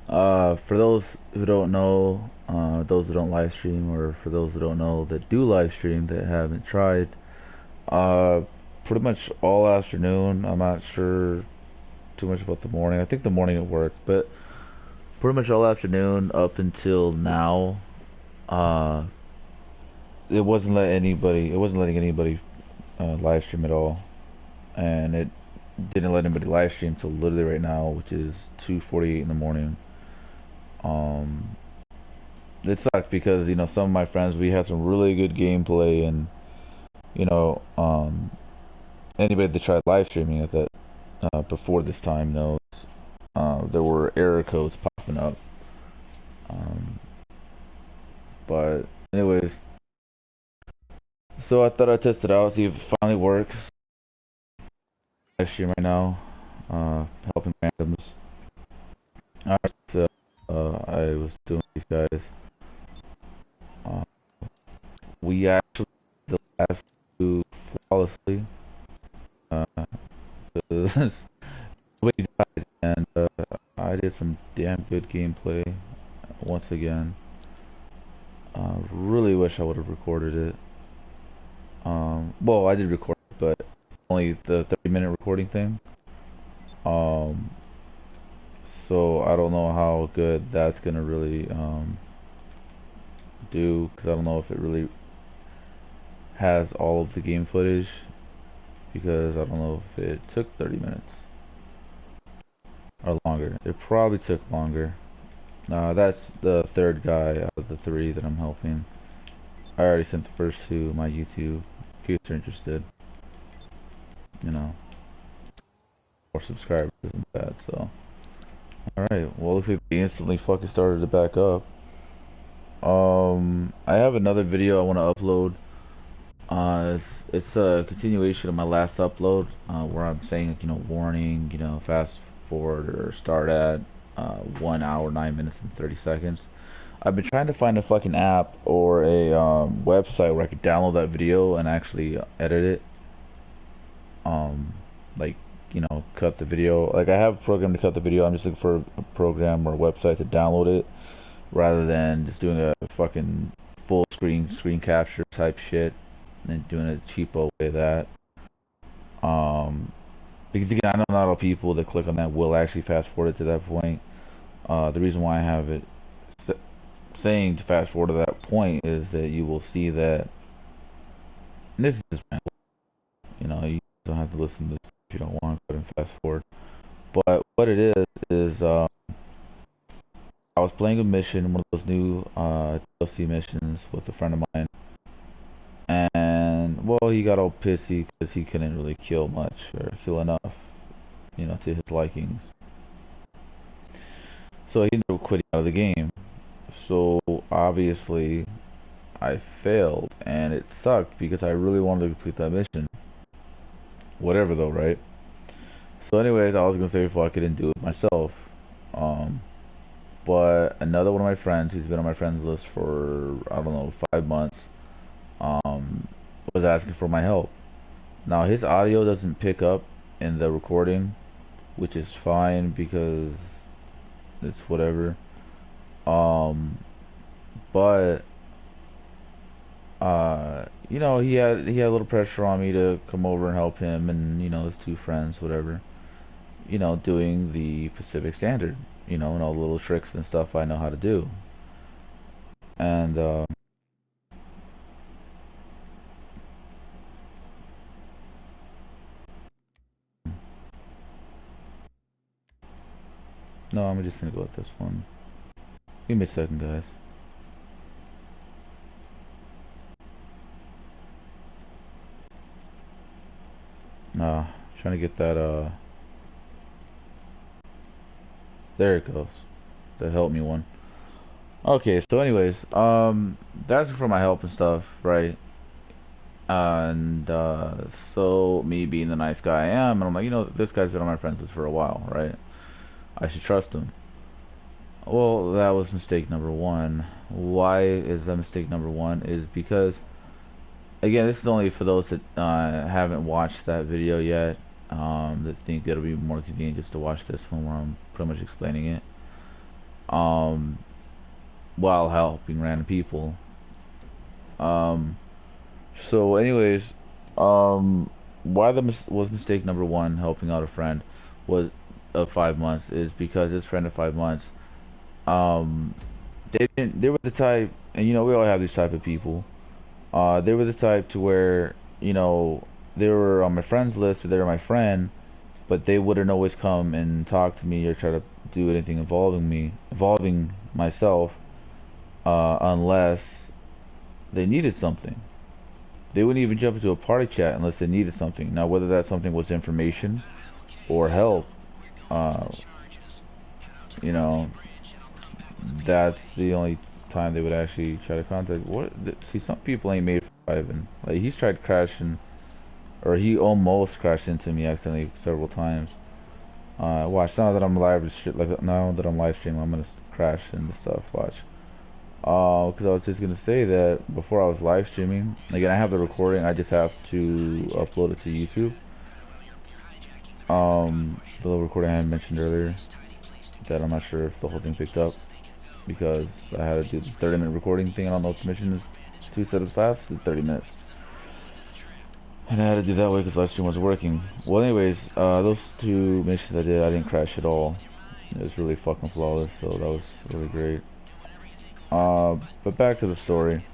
For those who don't know, those that don't live stream, or for those that don't know that do live stream that haven't tried, uh, pretty much all afternoon. I'm not sure too much about the morning. I think the morning it worked, but pretty much all afternoon up until now, uh, it wasn't letting anybody live stream at all, and it didn't let anybody live stream till literally right now, which is 2:48 in the morning. Um, it sucked because some of my friends, we had some really good gameplay, and you know anybody that tried live streaming at that before this time knows there were error codes popping up. Um, but anyways, so I thought I'd test it out, see if it finally works. Live stream right now, helping randoms. Alright, so I was doing these guys. Uh, we actually did the last two flawlessly. Uh, nobody died, and I did some damn good gameplay once again. Really wish I would have recorded it. Well, I did record it, but only the 30-minute recording thing. Um, so I don't know how good that's gonna really do, because I don't know if it really has all of the game footage, because I don't know if it took 30 minutes or longer. It probably took longer. That's the third guy out of the three that I'm helping. I already sent the first two my YouTube, in case you're interested. You know, more subscribers isn't bad, so. Alright, well, looks like they instantly fucking started to back up. I have another video I want to upload. It's a continuation of my last upload, where I'm saying, warning, fast forward or start at 1 hour, 9 minutes, and 30 seconds. I've been trying to find a fucking app or a website where I could download that video and actually edit it. Um, like, cut the video. Like, I have a program to cut the video. I'm just looking for a program or a website to download it, rather than just doing a fucking full screen capture type shit and doing a cheapo way of that. Um, because again, I know not all people that click on that will actually fast forward it to that point. The reason why I have it saying to fast forward to that point is that you will see that, and this is, you don't have to listen to this if you don't want to, and fast forward. But what it is I was playing a mission, one of those new DLC missions with a friend of mine, and well, he got all pissy because he couldn't really kill much or kill enough, to his likings. So he ended up quitting out of the game. So obviously, I failed, and it sucked because I really wanted to complete that mission. Whatever though, right? So anyways, I was gonna say fuck it and do it myself. Um, but another one of my friends, who's been on my friends list for, I don't know, 5 months, um, was asking for my help. Now his audio doesn't pick up in the recording, which is fine because it's whatever. Um, but he had a little pressure on me to come over and help him and his two friends, whatever. Doing the Pacific Standard, and all the little tricks and stuff I know how to do. And no, I'm just gonna go with this one. Give me a second, guys. Trying to get that. There it goes. The help me one. Okay, so anyways, that's for my help and stuff, right? And so me being the nice guy I am, and I'm like, this guy's been on my friends list for a while, right? I should trust him. Well, that was mistake number one. Why is that mistake number one? Is because, again, this is only for those that haven't watched that video yet, that think it'll be more convenient just to watch this one where I'm pretty much explaining it. um, while helping random people. Um, so anyways, um, why was mistake number one helping out a friend was of 5 months is because this friend of 5 months, um, they were the type, and we all have these type of people. They were the type to where, they were on my friends list, or they were my friend, but they wouldn't always come and talk to me or try to do anything involving myself, unless they needed something. They wouldn't even jump into a party chat unless they needed something. Now, whether that something was information or help, uh, you know, that's the only time they would actually try to contact. See, some people ain't made for driving. Like, he's tried crashing, or he almost crashed into me accidentally several times. Watch, now that I'm now that I'm live streaming, I'm gonna crash into stuff. Watch. Because I was just gonna say that before I was live streaming. Again, I have the recording. I just have to upload it to YouTube. The little recording I had mentioned earlier that I'm not sure if the whole thing picked up because I had to do the 30-minute recording thing. I don't know if the mission is 2 setups fast. It's 30 minutes. And I had to do that way because live stream wasn't working. Well, anyways, those 2 missions I didn't crash at all. It was really fucking flawless, so that was really great. But back to the story.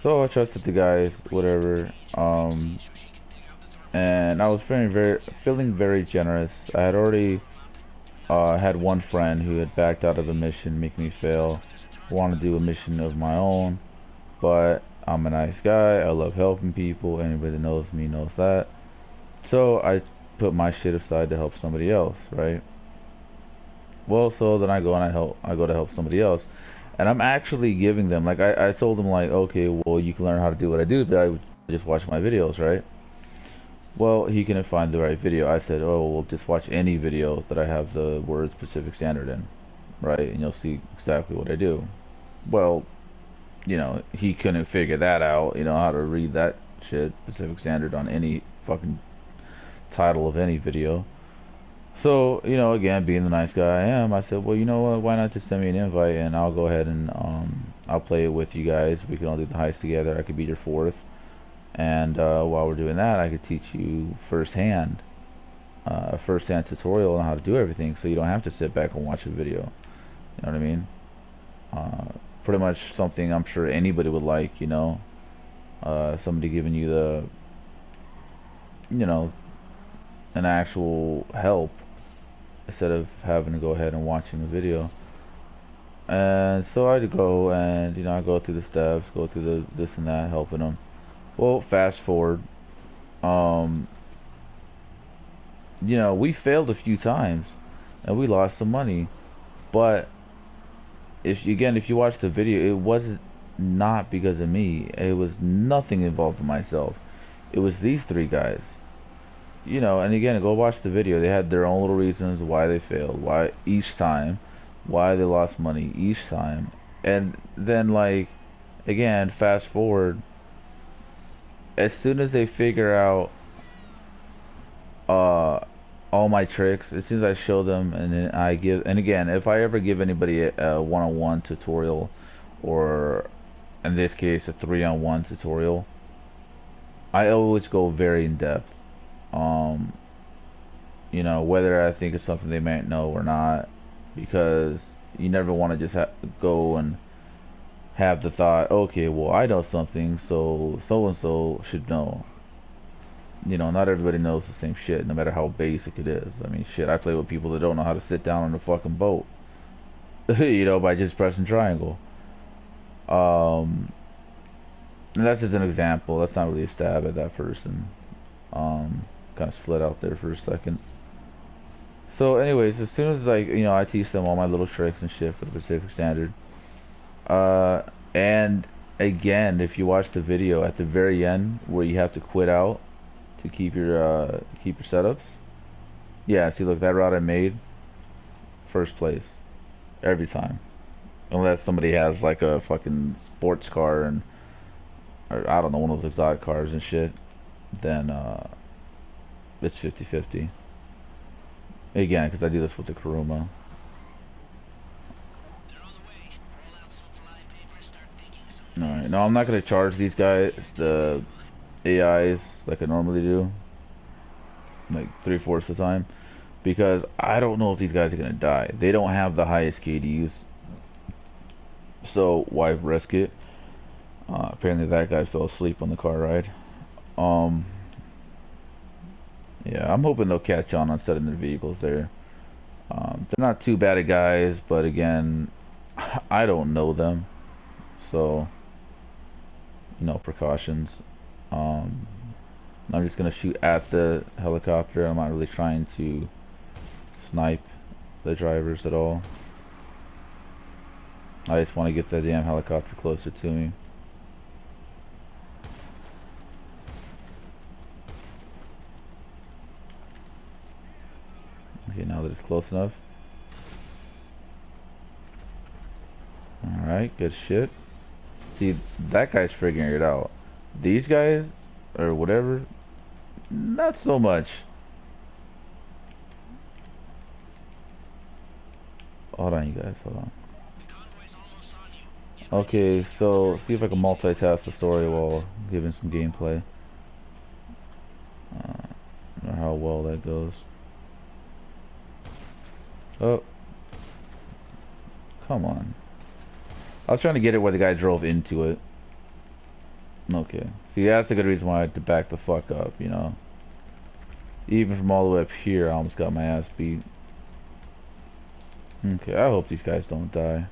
So I trusted the guys, whatever. And I was feeling very generous. I had already had one friend who had backed out of a mission, making me fail. Want to do a mission of my own, but I'm a nice guy. I love helping people. Anybody that knows me knows that. So I put my shit aside to help somebody else, right? Well, so then I go and I go to help somebody else, and I'm actually giving them, like, I told them, like, okay, well, you can learn how to do what I do, but I would just watch my videos, right? Well, he couldn't find the right video. I said, oh, well, just watch any video that I have the word Pacific Standard in, right? And you'll see exactly what I do. Well, he couldn't figure that out, how to read that shit, Pacific Standard, on any fucking title of any video. So, again, being the nice guy I am, I said, well, you know what, why not just send me an invite and I'll go ahead and I'll play it with you guys. We can all do the heist together. I could be your fourth. And while we're doing that, I could teach you firsthand, a firsthand tutorial on how to do everything, so you don't have to sit back and watch a video. You know what I mean? Pretty much something I'm sure anybody would like, somebody giving you an actual help instead of having to go ahead and watching the video. And so I'd go and, I go through the steps, go through the this and that, helping them. Well, fast forward, we failed a few times and we lost some money, but if you watch the video, it wasn't not because of me. It was nothing involved with myself. It was these three guys. And again, go watch the video. They had their own little reasons why they failed, why each time, why they lost money each time. And then, like, again, fast forward, as soon as they figure out all my tricks, as soon as I show them, and then and again, if I ever give anybody a one-on-one tutorial, or in this case a three-on-one tutorial, I always go very in depth. Whether I think it's something they might know or not, because you never want to just go and have the thought, okay, well, I know something, so and so should know. Not everybody knows the same shit, no matter how basic it is. I mean, shit, I play with people that don't know how to sit down on a fucking boat, by just pressing triangle. And that's just an example. That's not really a stab at that person. Kind of slid out there for a second. So, anyways, as soon as, like, I teach them all my little tricks and shit for the Pacific Standard. And again, if you watch the video at the very end where you have to quit out to keep your setups, yeah, see, look, that route I made, first place every time, unless somebody has like a fucking sports car or I don't know, one of those exotic cars and shit, then it's 50-50. Again, because I do this with the Kuruma. No, I'm not gonna charge these guys the AIs like I normally do, like 3/4 of the time, because I don't know if these guys are gonna die. They don't have the highest KDs, so why risk it? Apparently that guy fell asleep on the car ride. Um, yeah, I'm hoping they'll catch on setting their vehicles there. They're not too bad at guys, but again, I don't know them, so precautions. Um, I'm just gonna shoot at the helicopter. I'm not really trying to snipe the drivers at all. I just want to get that damn helicopter closer to me. Okay, now that it's close enough. Alright, good shit. See, that guy's figuring it out. These guys, or whatever, not so much. Hold on, you guys, hold on. Okay, so see if I can multitask the story while giving some gameplay. I don't know how well that goes. Oh. Come on. I was trying to get it where the guy drove into it. Okay. See, that's a good reason why I had to back the fuck up, Even from all the way up here, I almost got my ass beat. Okay, I hope these guys don't die.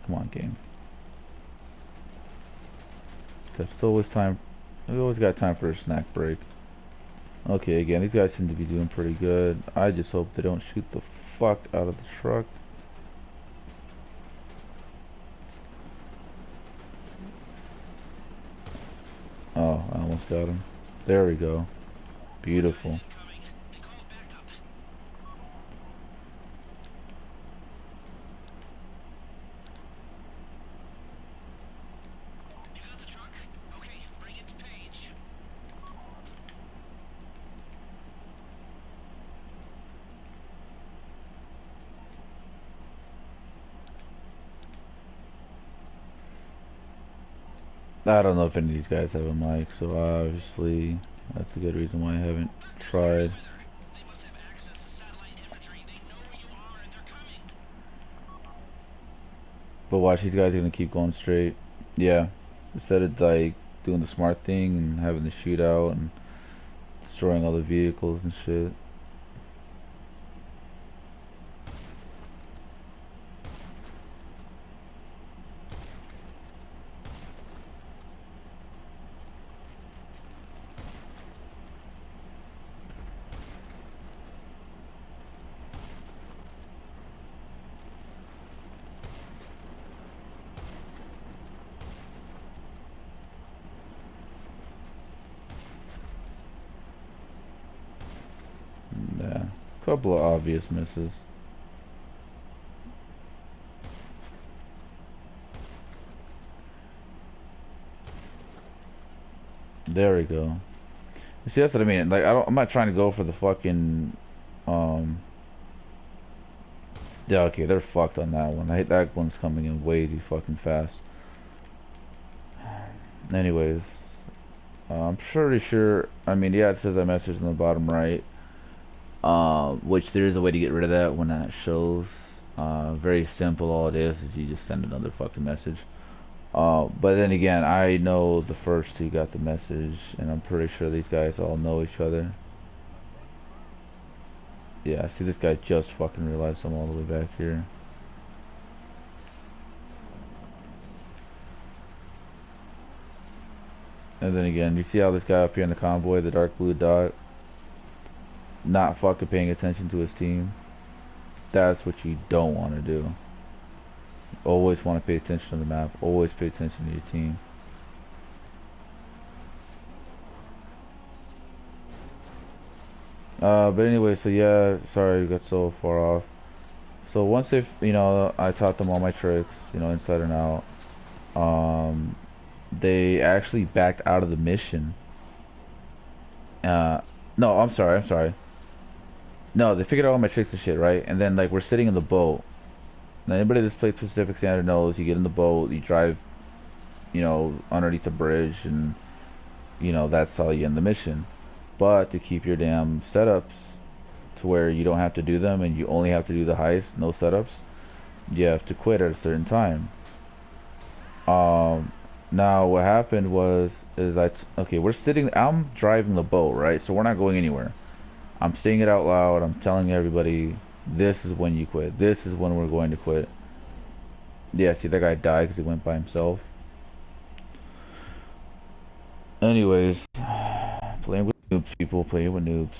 Come on, game. It's always time. We always got time for a snack break. Okay, again, these guys seem to be doing pretty good. I just hope they don't shoot the fuck out of the truck. Oh, I almost got him. There we go. Beautiful. I don't know if any of these guys have a mic, so obviously that's a good reason why I haven't tried. But watch, these guys are gonna keep going straight. Yeah, instead of like doing the smart thing and having the shootout and destroying all the vehicles and shit. Yeah, couple of obvious misses. There we go. See, that's what I mean. Like, I'm not trying to go for the fucking, yeah, okay, they're fucked on that one. That one's coming in way too fucking fast. Anyways, I'm pretty sure, I mean, yeah, it says that message in the bottom right. Which there is a way to get rid of that when that shows. Very simple. All it is you just send another fucking message. But then again, I know the first two got the message, and I'm pretty sure these guys all know each other. Yeah, see, this guy just fucking realized I'm all the way back here. And then again, you see how this guy up here in the convoy, the dark blue dot, not fucking paying attention to his team? That's what you don't want to do. You always want to pay attention to the map. Always pay attention to your team. But anyway, so yeah, sorry we got so far off. So once they've, I taught them all my tricks, inside and out. They actually backed out of the mission. No, I'm sorry. No, they figured out all my tricks and shit, right? And then, like, we're sitting in the boat. Now, anybody that's played Pacific Standard knows you get in the boat, you drive underneath the bridge, and that's how you end the mission. But to keep your damn setups to where you don't have to do them and you only have to do the heist, no setups, you have to quit at a certain time. Um, Now what happened was is okay, I'm driving the boat, right? So we're not going anywhere. I'm saying it out loud. I'm telling everybody, this is when you quit. This is when we're going to quit. Yeah, see, that guy died because he went by himself. Anyways, playing with noobs, people, playing with noobs.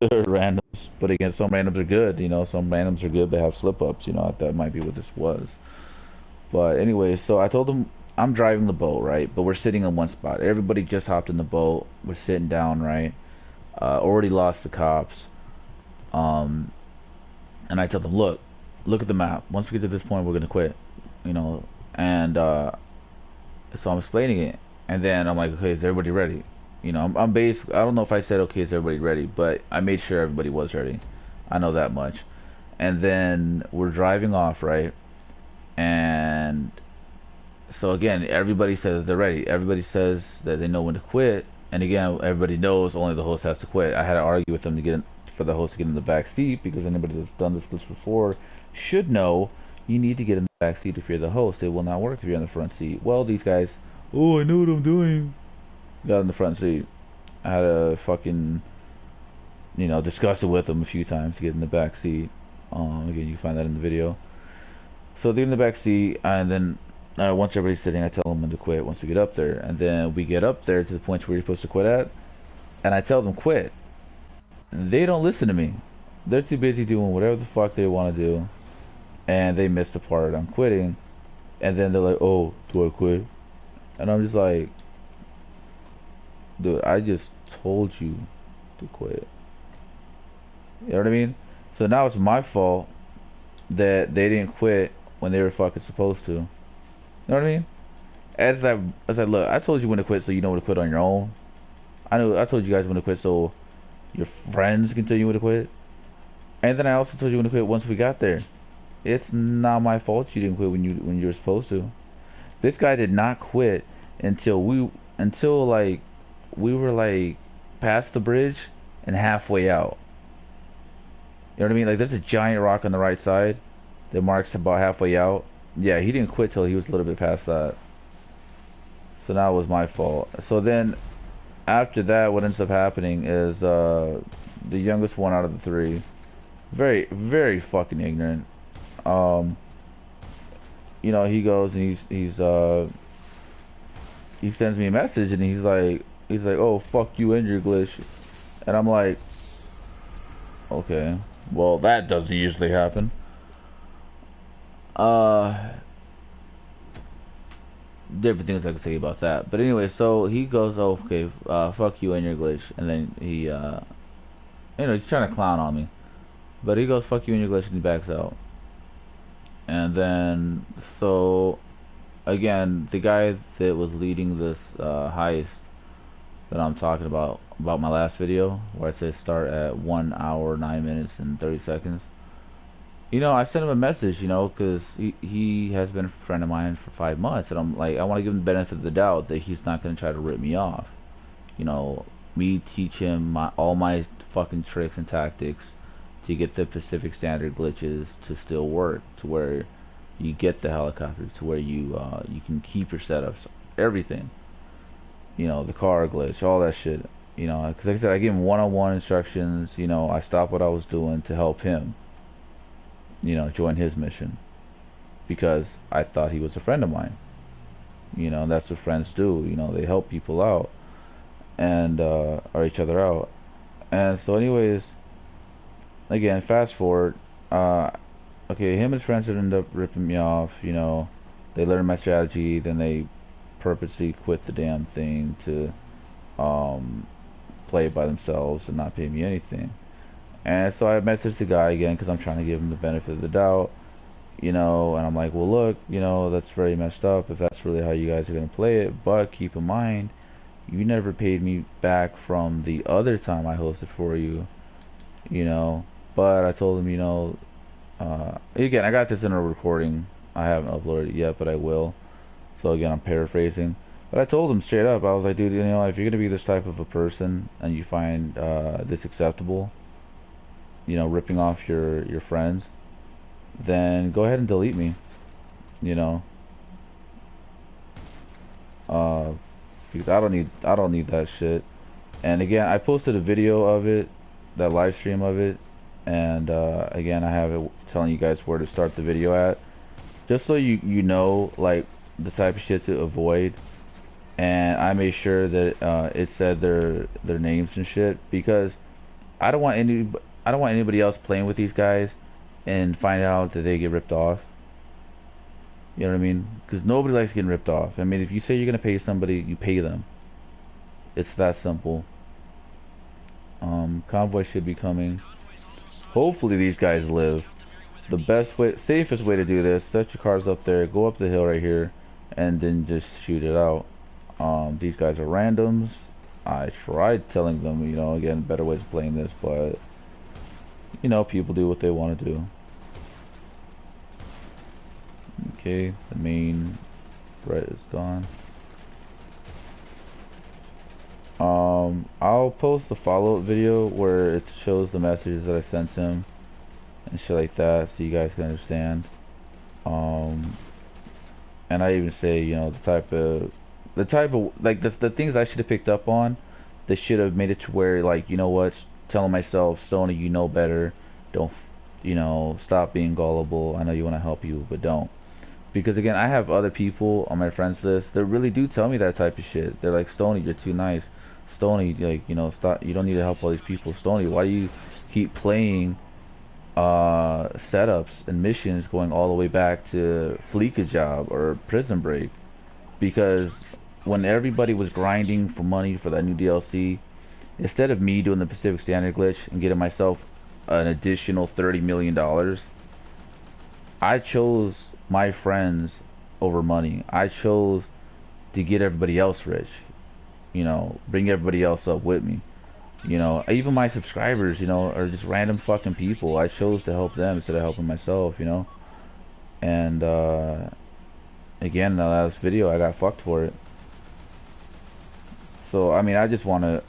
Randoms. But again, some randoms are good, some randoms are good, they have slip ups, that might be what this was. But anyways, so I told them I'm driving the boat, right? But we're sitting in one spot. Everybody just hopped in the boat. We're sitting down, right? Already lost the cops. Um, and I tell them, look at the map. Once we get to this point, we're gonna quit, you know. And so I'm explaining it, and then I'm like, okay, is everybody ready? I'm basically, I don't know if I said, okay, is everybody ready, but I made sure everybody was ready. I know that much. And then we're driving off, right? And so again, everybody says that they're ready. Everybody says that they know when to quit. And again, everybody knows only the host has to quit. I had to argue with them to for the host to get in the back seat, because anybody that's done this glitch before should know you need to get in the back seat if you're the host. It will not work if you're in the front seat. Well, these guys, oh, I know what I'm doing. Got in the front seat. I had to fucking, discuss it with them a few times to get in the back seat. Again, you can find that in the video. So they're in the back seat, and then once everybody's sitting, I tell them when to quit once we get up there. And then we get up there to the point where you're supposed to quit at, and I tell them quit. And they don't listen to me. They're too busy doing whatever the fuck they want to do, and they miss the part I'm quitting. And then they're like, oh, do I quit? And I'm just like, dude, I just told you to quit. You know what I mean? So now it's my fault that they didn't quit when they were fucking supposed to. You know what I mean? As I look, I told you when to quit so you know when to quit on your own. I told you guys when to quit so your friends can tell you when to quit. And then I also told you when to quit once we got there. It's not my fault you didn't quit when you were supposed to. This guy did not quit until like we were like past the bridge and halfway out. You know what I mean? Like there's a giant rock on the right side that marks about halfway out. Yeah, he didn't quit till he was a little bit past that. So now it was my fault. So then after that, what ends up happening is the youngest one out of the three, very, very fucking ignorant. He goes and he sends me a message, and he's like, oh, fuck you and your glitch. And I'm like, okay, well, that doesn't usually happen. Different things I can say about that. But anyway, so he goes, oh, okay, fuck you and your glitch. And then he, he's trying to clown on me. But he goes, fuck you and your glitch, and he backs out. And then, so, again, the guy that was leading this heist that I'm talking about my last video, where I said start at 1 hour, 9 minutes, and 30 seconds. I sent him a message, because he has been a friend of mine for 5 months, and I'm like, I want to give him the benefit of the doubt that he's not going to try to rip me off. Me teach him all my fucking tricks and tactics to get the Pacific Standard glitches to still work, to where you get the helicopter, to where you can keep your setups, everything. The car glitch, all that shit. Because like I said, I gave him one-on-one instructions. I stopped what I was doing to help him, join his mission, because I thought he was a friend of mine. That's what friends do. They help people out and or each other out. And so, anyways, again, fast forward. Okay, him and his friends would end up ripping me off. They learned my strategy, then they purposely quit the damn thing to play it by themselves and not pay me anything. And so I messaged the guy again because I'm trying to give him the benefit of the doubt, and I'm like, well, look, that's very messed up if that's really how you guys are going to play it, but keep in mind, you never paid me back from the other time I hosted for you, but I told him, again, I got this in a recording. I haven't uploaded it yet, but I will. So again, I'm paraphrasing. But I told him straight up, I was like, dude, you know, if you're gonna be this type of a person and you find this acceptable, you know, ripping off your friends, then go ahead and delete me. You know, uh, because I don't need that shit. And again, I posted a video of it, that live stream of it, and again, I have it telling you guys where to start the video at, just so you know like the type of shit to avoid. And I made sure that it said their names and shit because I don't want anybody else playing with these guys and find out that they get ripped off. You know what I mean? Because nobody likes getting ripped off. I mean, if you say you're gonna pay somebody, you pay them. It's that simple. Convoy should be coming. Hopefully these guys live. The best way, safest way to do this: set your cars up there, go up the hill right here, and then just shoot it out. These guys are randoms. I tried telling them, you know, again, better ways of playing this, but you know, people do what they want to do. Okay, the main threat is gone. I'll post a follow-up video where it shows the messages that I sent him and shit like that, so you guys can understand. And I even say, you know, the type of like the things I should have picked up on. They should have made it to where, like, you know what, telling myself, Stony, you know better. Don't, you know, stop being gullible. I know you want to help you, but don't. Because again, I have other people on my friends list that really do tell me that type of shit. They're like, Stony, you're too nice. Stony, like, you know, stop. You don't need to help all these people. Stony, why do you keep playing setups and missions going all the way back to Fleeka Job or Prison Break? Because when everybody was grinding for money for that new DLC, instead of me doing the Pacific Standard glitch and getting myself an additional $30 million, I chose my friends over money. I chose to get everybody else rich. You know, bring everybody else up with me. You know, even my subscribers, you know, are just random fucking people. I chose to help them instead of helping myself, you know. And again, in the last video, I got fucked for it. So, I mean, I just want to,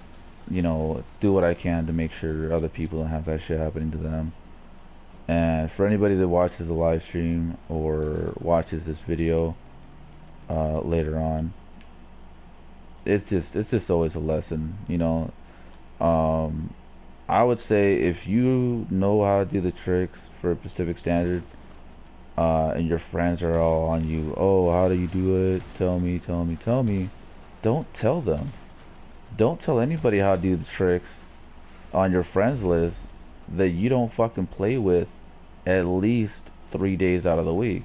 you know, do what I can to make sure other people don't have that shit happening to them. And for anybody that watches the live stream or watches this video later on, it's just always a lesson, you know. I would say if you know how to do the tricks for Pacific Standard, and your friends are all on you, oh, how do you do it? Tell me, tell me, tell me. Don't tell them. Don't tell anybody how to do the tricks on your friends list that you don't fucking play with at least 3 days out of the week.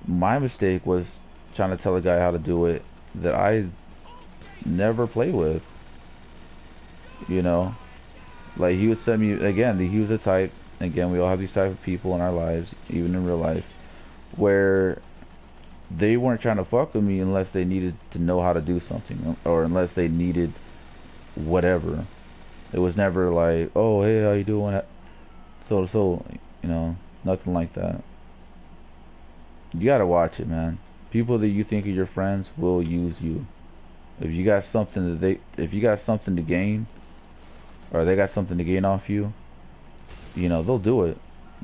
My mistake was trying to tell a guy how to do it that I never play with. You know, like he would send me, again, he was the type, again, we all have these type of people in our lives, even in real life, where they weren't trying to fuck with me unless they needed to know how to do something, or unless they needed whatever. It was never like, oh, hey, how you doing? So, you know, nothing like that. You gotta watch it, man. People that you think are your friends will use you. If you got something if you got something to gain, or they got something to gain off you, you know, they'll do it.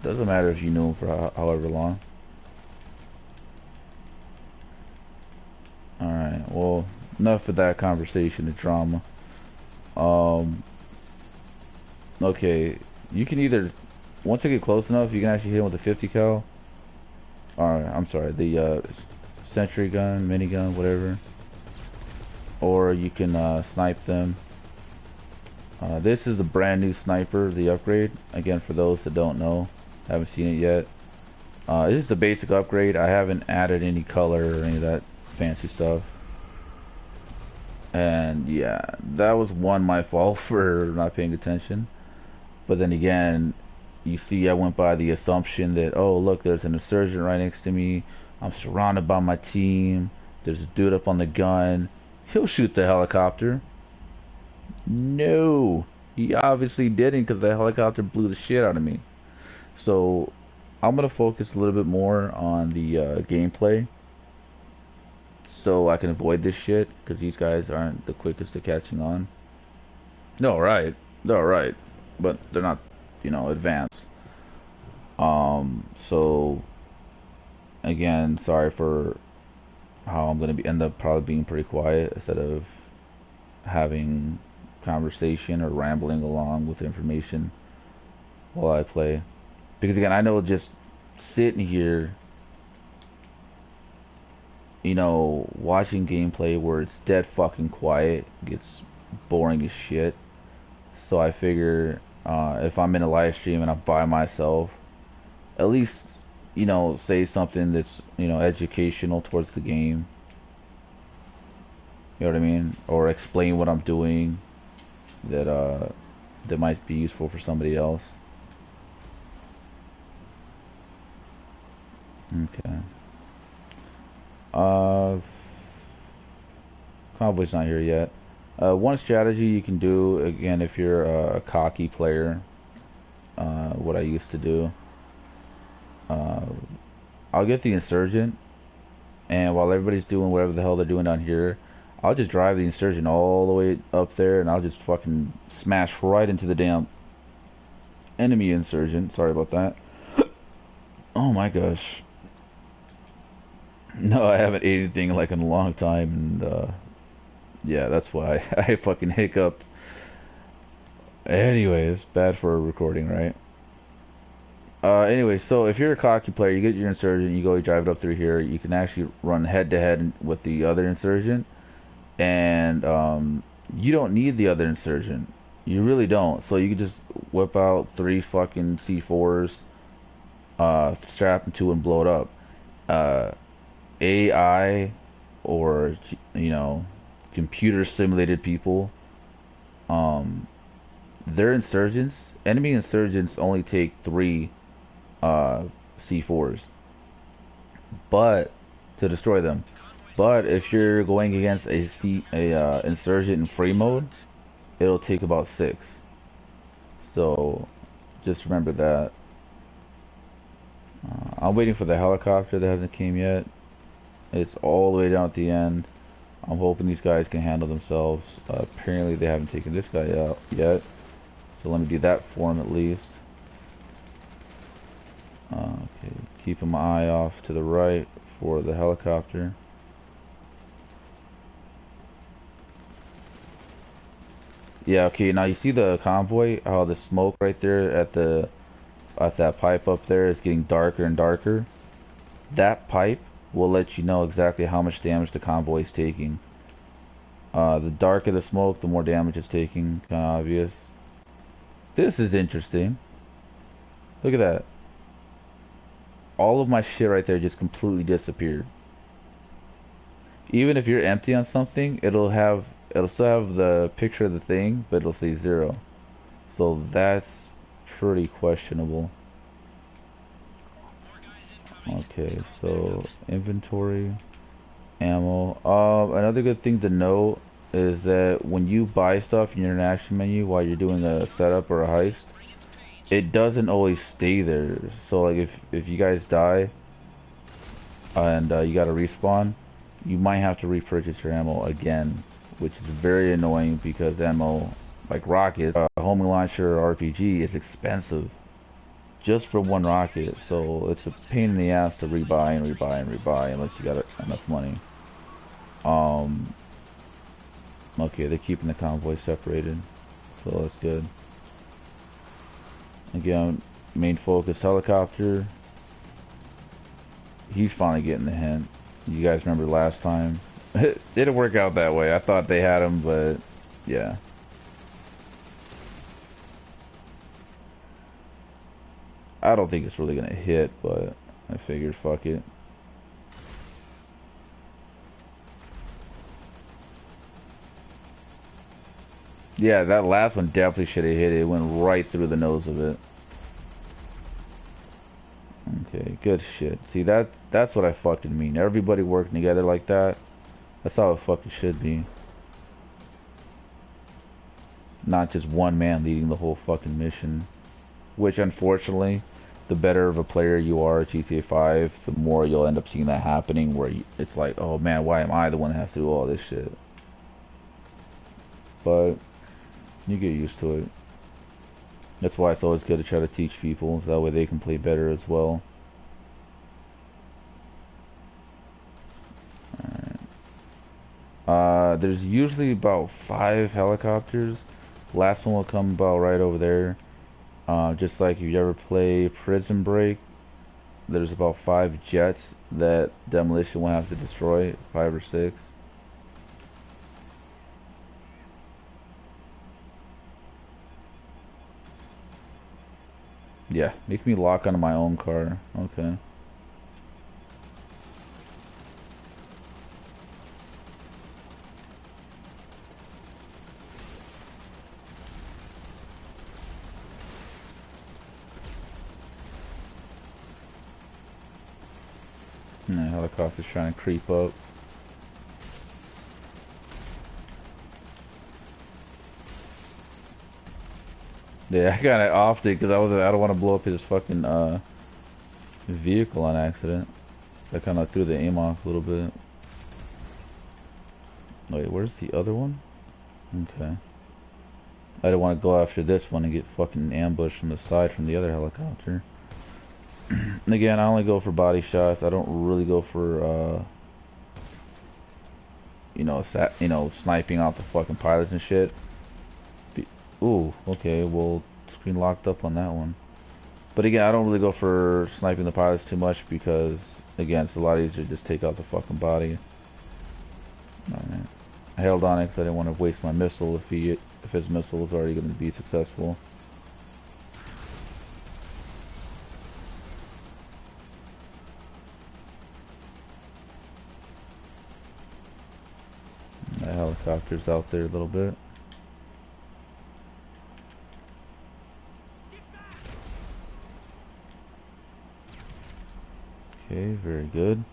Doesn't matter if you knew them for however long. Alright, well, enough of that conversation of drama. Okay, you can either, once I get close enough, you can actually hit them with a 50 cal. Alright, I'm sorry, the sentry gun, minigun, whatever. Or you can snipe them. This is the brand new sniper, the upgrade. Again, for those that don't know, haven't seen it yet. This is the basic upgrade. I haven't added any color or any of that fancy stuff. And yeah, that was my fault for not paying attention. But then again, you see I went by the assumption that, oh look, there's an insurgent right next to me. I'm surrounded by my team. There's a dude up on the gun. He'll shoot the helicopter. No, he obviously didn't, because the helicopter blew the shit out of me. So I'm gonna focus a little bit more on the gameplay. so I can avoid this shit because these guys aren't the quickest at catching on. No, right, they're right, but they're not, advanced. So again, sorry for how I'm gonna end up probably being pretty quiet instead of having conversation or rambling along with information while I play. Because again, I know just sitting here, watching gameplay where it's dead fucking quiet gets boring as shit. So I figure if I'm in a live stream and I'm by myself, at least, say something that's, educational towards the game. You know what I mean? Or explain what I'm doing that might be useful for somebody else. Okay. Uh, Convoy's not here yet. One strategy you can do, again, if you're a cocky player, what I used to do, uh, I'll get the insurgent, and while everybody's doing whatever the hell they're doing down here, I'll just drive the insurgent all the way up there, and I'll just fucking smash right into the damn enemy insurgent. Sorry about that. Oh my gosh. No, I haven't ate anything like in a long time, and yeah, that's why I fucking hiccuped. Anyways, bad for a recording, right? Anyway, so if you're a cocky player, you get your insurgent, you drive it up through here, you can actually run head to head with the other insurgent, and you don't need the other insurgent. You really don't. So you can just whip out 3 fucking C4s, strap them to and blow it up. AI or computer simulated people, their insurgents, enemy insurgents only take 3 C4s, but to destroy them. But if you're going against a insurgent in free mode, it'll take about 6. So just remember that. I'm waiting for the helicopter that hasn't came yet. It's all the way down at the end. I'm hoping these guys can handle themselves. Apparently they haven't taken this guy out yet. So let me do that for him at least. Okay, keeping my eye off to the right for the helicopter. Yeah, okay, now you see the convoy, how the smoke right there at that pipe up there is getting darker and darker. That pipe will let you know exactly how much damage the convoy is taking. The darker the smoke, the more damage it's taking. Kind of obvious. This is interesting. Look at that. All of my shit right there just completely disappeared. Even if you're empty on something, it'll still have the picture of the thing, but it'll say 0. So that's pretty questionable. Okay, so inventory, ammo. Another good thing to note is that when you buy stuff in your interaction menu while you're doing a setup or a heist, it doesn't always stay there. So like if you guys die and you gotta respawn, you might have to repurchase your ammo again, which is very annoying because ammo, like rockets, a homing launcher or RPG, is expensive just for one rocket, so it's a pain in the ass to rebuy and rebuy and rebuy unless you got enough money. Okay, they're keeping the convoy separated, so that's good. Again, main focus helicopter. He's finally getting the hint. You guys remember last time? It didn't work out that way. I thought they had him, but yeah. I don't think it's really gonna hit, but I figured fuck it. Yeah, that last one definitely should have hit it. It went right through the nose of it. Okay, good shit. See, that's what I fucking mean. Everybody working together like that. That's how it fucking should be. Not just one man leading the whole fucking mission. Which, unfortunately, the better of a player you are at GTA 5, the more you'll end up seeing that happening where it's like, oh man, why am I the one that has to do all this shit? But you get used to it. That's why it's always good to try to teach people, so that way they can play better as well. There's usually about 5 helicopters. Last one will come about right over there. Just like if you ever play Prison Break, there's about 5 jets that Demolition will have to destroy, 5 or 6. Yeah, make me lock onto my own car. Okay. And the helicopter's trying to creep up. Yeah, I got it off it because I don't want to blow up his fucking vehicle on accident. I kind of threw the aim off a little bit. Wait, where's the other one? Okay. I don't want to go after this one and get fucking ambushed from the side from the other helicopter. And again, I only go for body shots. I don't really go for you know, sniping out the fucking pilots and shit. Ooh, okay, well, screen locked up on that one. But again, I don't really go for sniping the pilots too much because, again, it's a lot easier to just take out the fucking body. Alright. I held on it because I didn't want to waste my missile if his missile was already going to be successful. The helicopter's out there a little bit. Okay, very good.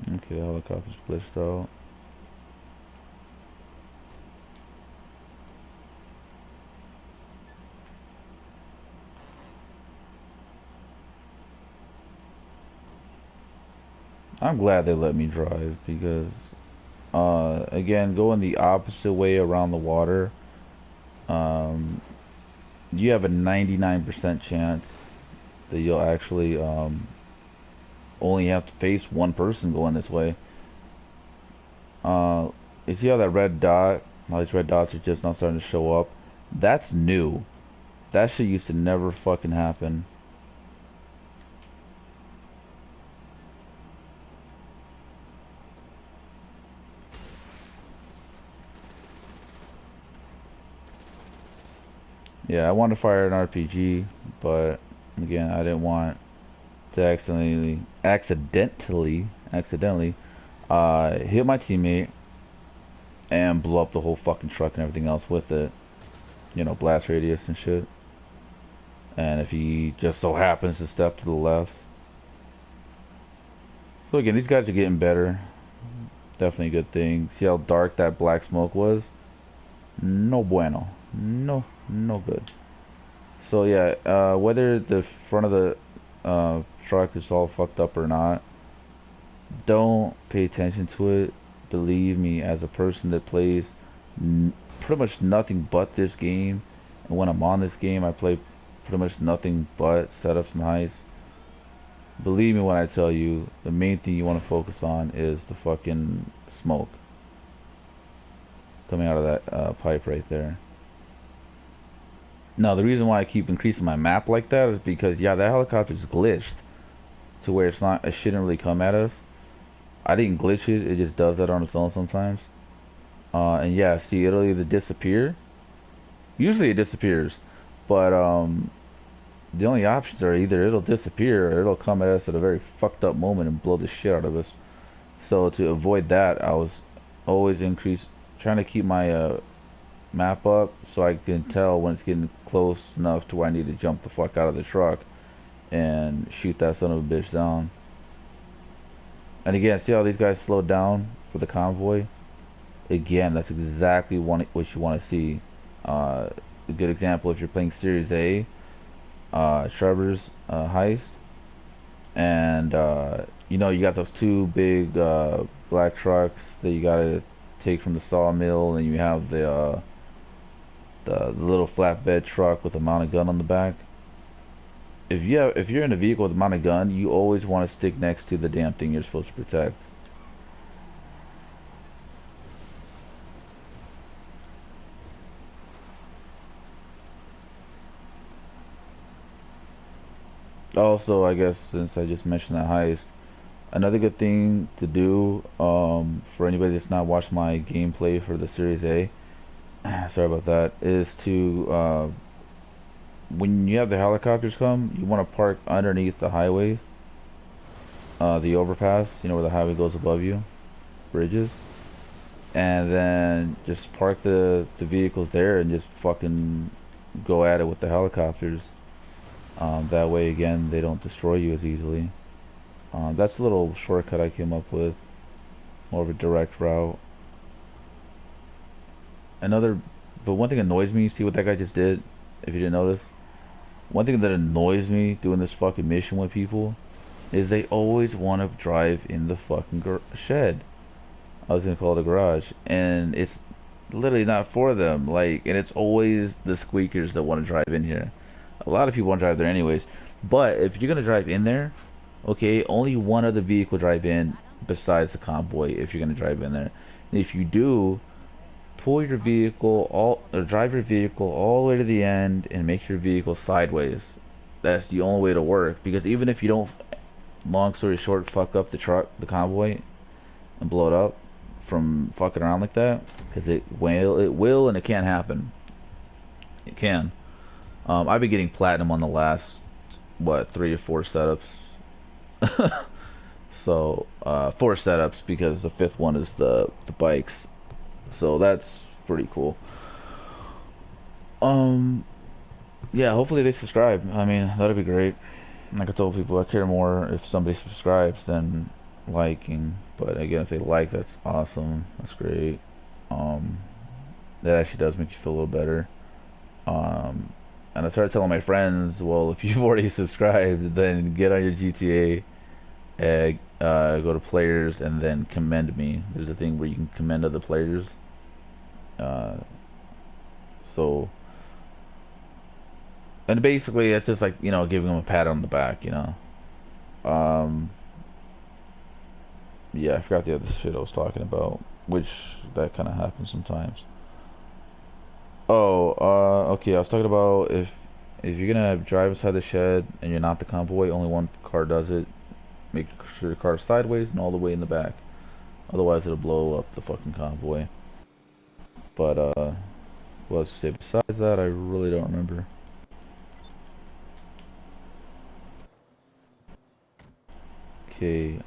Okay, the helicopter's glitched out. I'm glad they let me drive because, again, going the opposite way around the water, you have a 99% chance that you'll actually only have to face one person going this way. You see how that red dot, all these red dots are just now starting to show up? That's new. That shit used to never fucking happen. Yeah, I wanted to fire an RPG, but again, I didn't want to accidentally hit my teammate and blow up the whole fucking truck and everything else with it. You know, blast radius and shit. And if he just so happens to step to the left. So again, these guys are getting better. Definitely a good thing. See how dark that black smoke was? No bueno. No good. So yeah, whether the front of the truck is all fucked up or not, don't pay attention to it. Believe me, as a person that plays pretty much nothing but this game, and when I'm on this game, I play pretty much nothing but setups and heists. Believe me when I tell you, the main thing you want to focus on is the fucking smoke coming out of that pipe right there. Now, the reason why I keep increasing my map like that is because, yeah, that helicopter's glitched to where it shouldn't really come at us. I didn't glitch it, it just does that on its own sometimes. And yeah, see, it'll either disappear. Usually it disappears, but the only options are either it'll disappear or it'll come at us at a very fucked up moment and blow the shit out of us. So to avoid that, I was always trying to keep my map up so I can tell when it's getting close enough to where I need to jump the fuck out of the truck and shoot that son of a bitch down. And again, see how these guys slowed down for the convoy? Again, that's exactly what you want to see. A good example, if you're playing Series A, Trevor's Heist, and you know you got those two big black trucks that you gotta take from the sawmill, and you have the little flatbed truck with a mounted gun on the back. If you're in a vehicle with a mounted gun, you always want to stick next to the damn thing you're supposed to protect. Also, I guess since I just mentioned that heist, another good thing to do for anybody that's not watched my gameplay for the Series A, sorry about that, is to when you have the helicopters come, you want to park underneath the highway, the overpass, you know where the highway goes above you, bridges, and then just park the vehicles there and just fucking go at it with the helicopters. That way, again, they don't destroy you as easily. That's a little shortcut I came up with, more of a direct route. Another, but one thing annoys me, see what that guy just did, if you didn't notice? One thing that annoys me doing this fucking mission with people is they always want to drive in the fucking shed. I was gonna call it a garage, and it's literally not for them. Like, and it's always the squeakers that want to drive in here. A lot of people want to drive there anyways. But if you're gonna drive in there, okay, only one other vehicle drive in besides the convoy if you're gonna drive in there. And if you do, pull your vehicle all or drive your vehicle all the way to the end and make your vehicle sideways. That's the only way to work, because even if you don't, long story short, fuck up the truck, the convoy, and blow it up from fucking around like that, because it will, and it can happen. It can. I've been getting platinum on the last, what, 3 or 4 setups. So, 4 setups, because the fifth one is the bikes. So that's pretty cool. Um, yeah, hopefully they subscribe. I mean, that'd be great. Like I told people, I care more if somebody subscribes than liking. But again, if they like, that's awesome. That's great. Um, that actually does make you feel a little better. Um, and I started telling my friends, well, if you've already subscribed, then get on your GTA, go to players, and then commend me. There's a thing where you can commend other players. Uh, so, and basically, it's just like, giving them a pat on the back. Um, yeah, I forgot the other shit I was talking about, which that kind of happens sometimes. Oh, okay, I was talking about if you're gonna drive inside the shed and you're not the convoy, only one car does it. Make sure your car's sideways and all the way in the back. Otherwise, it'll blow up the fucking convoy. But, what else to say besides that? I really don't remember. Okay,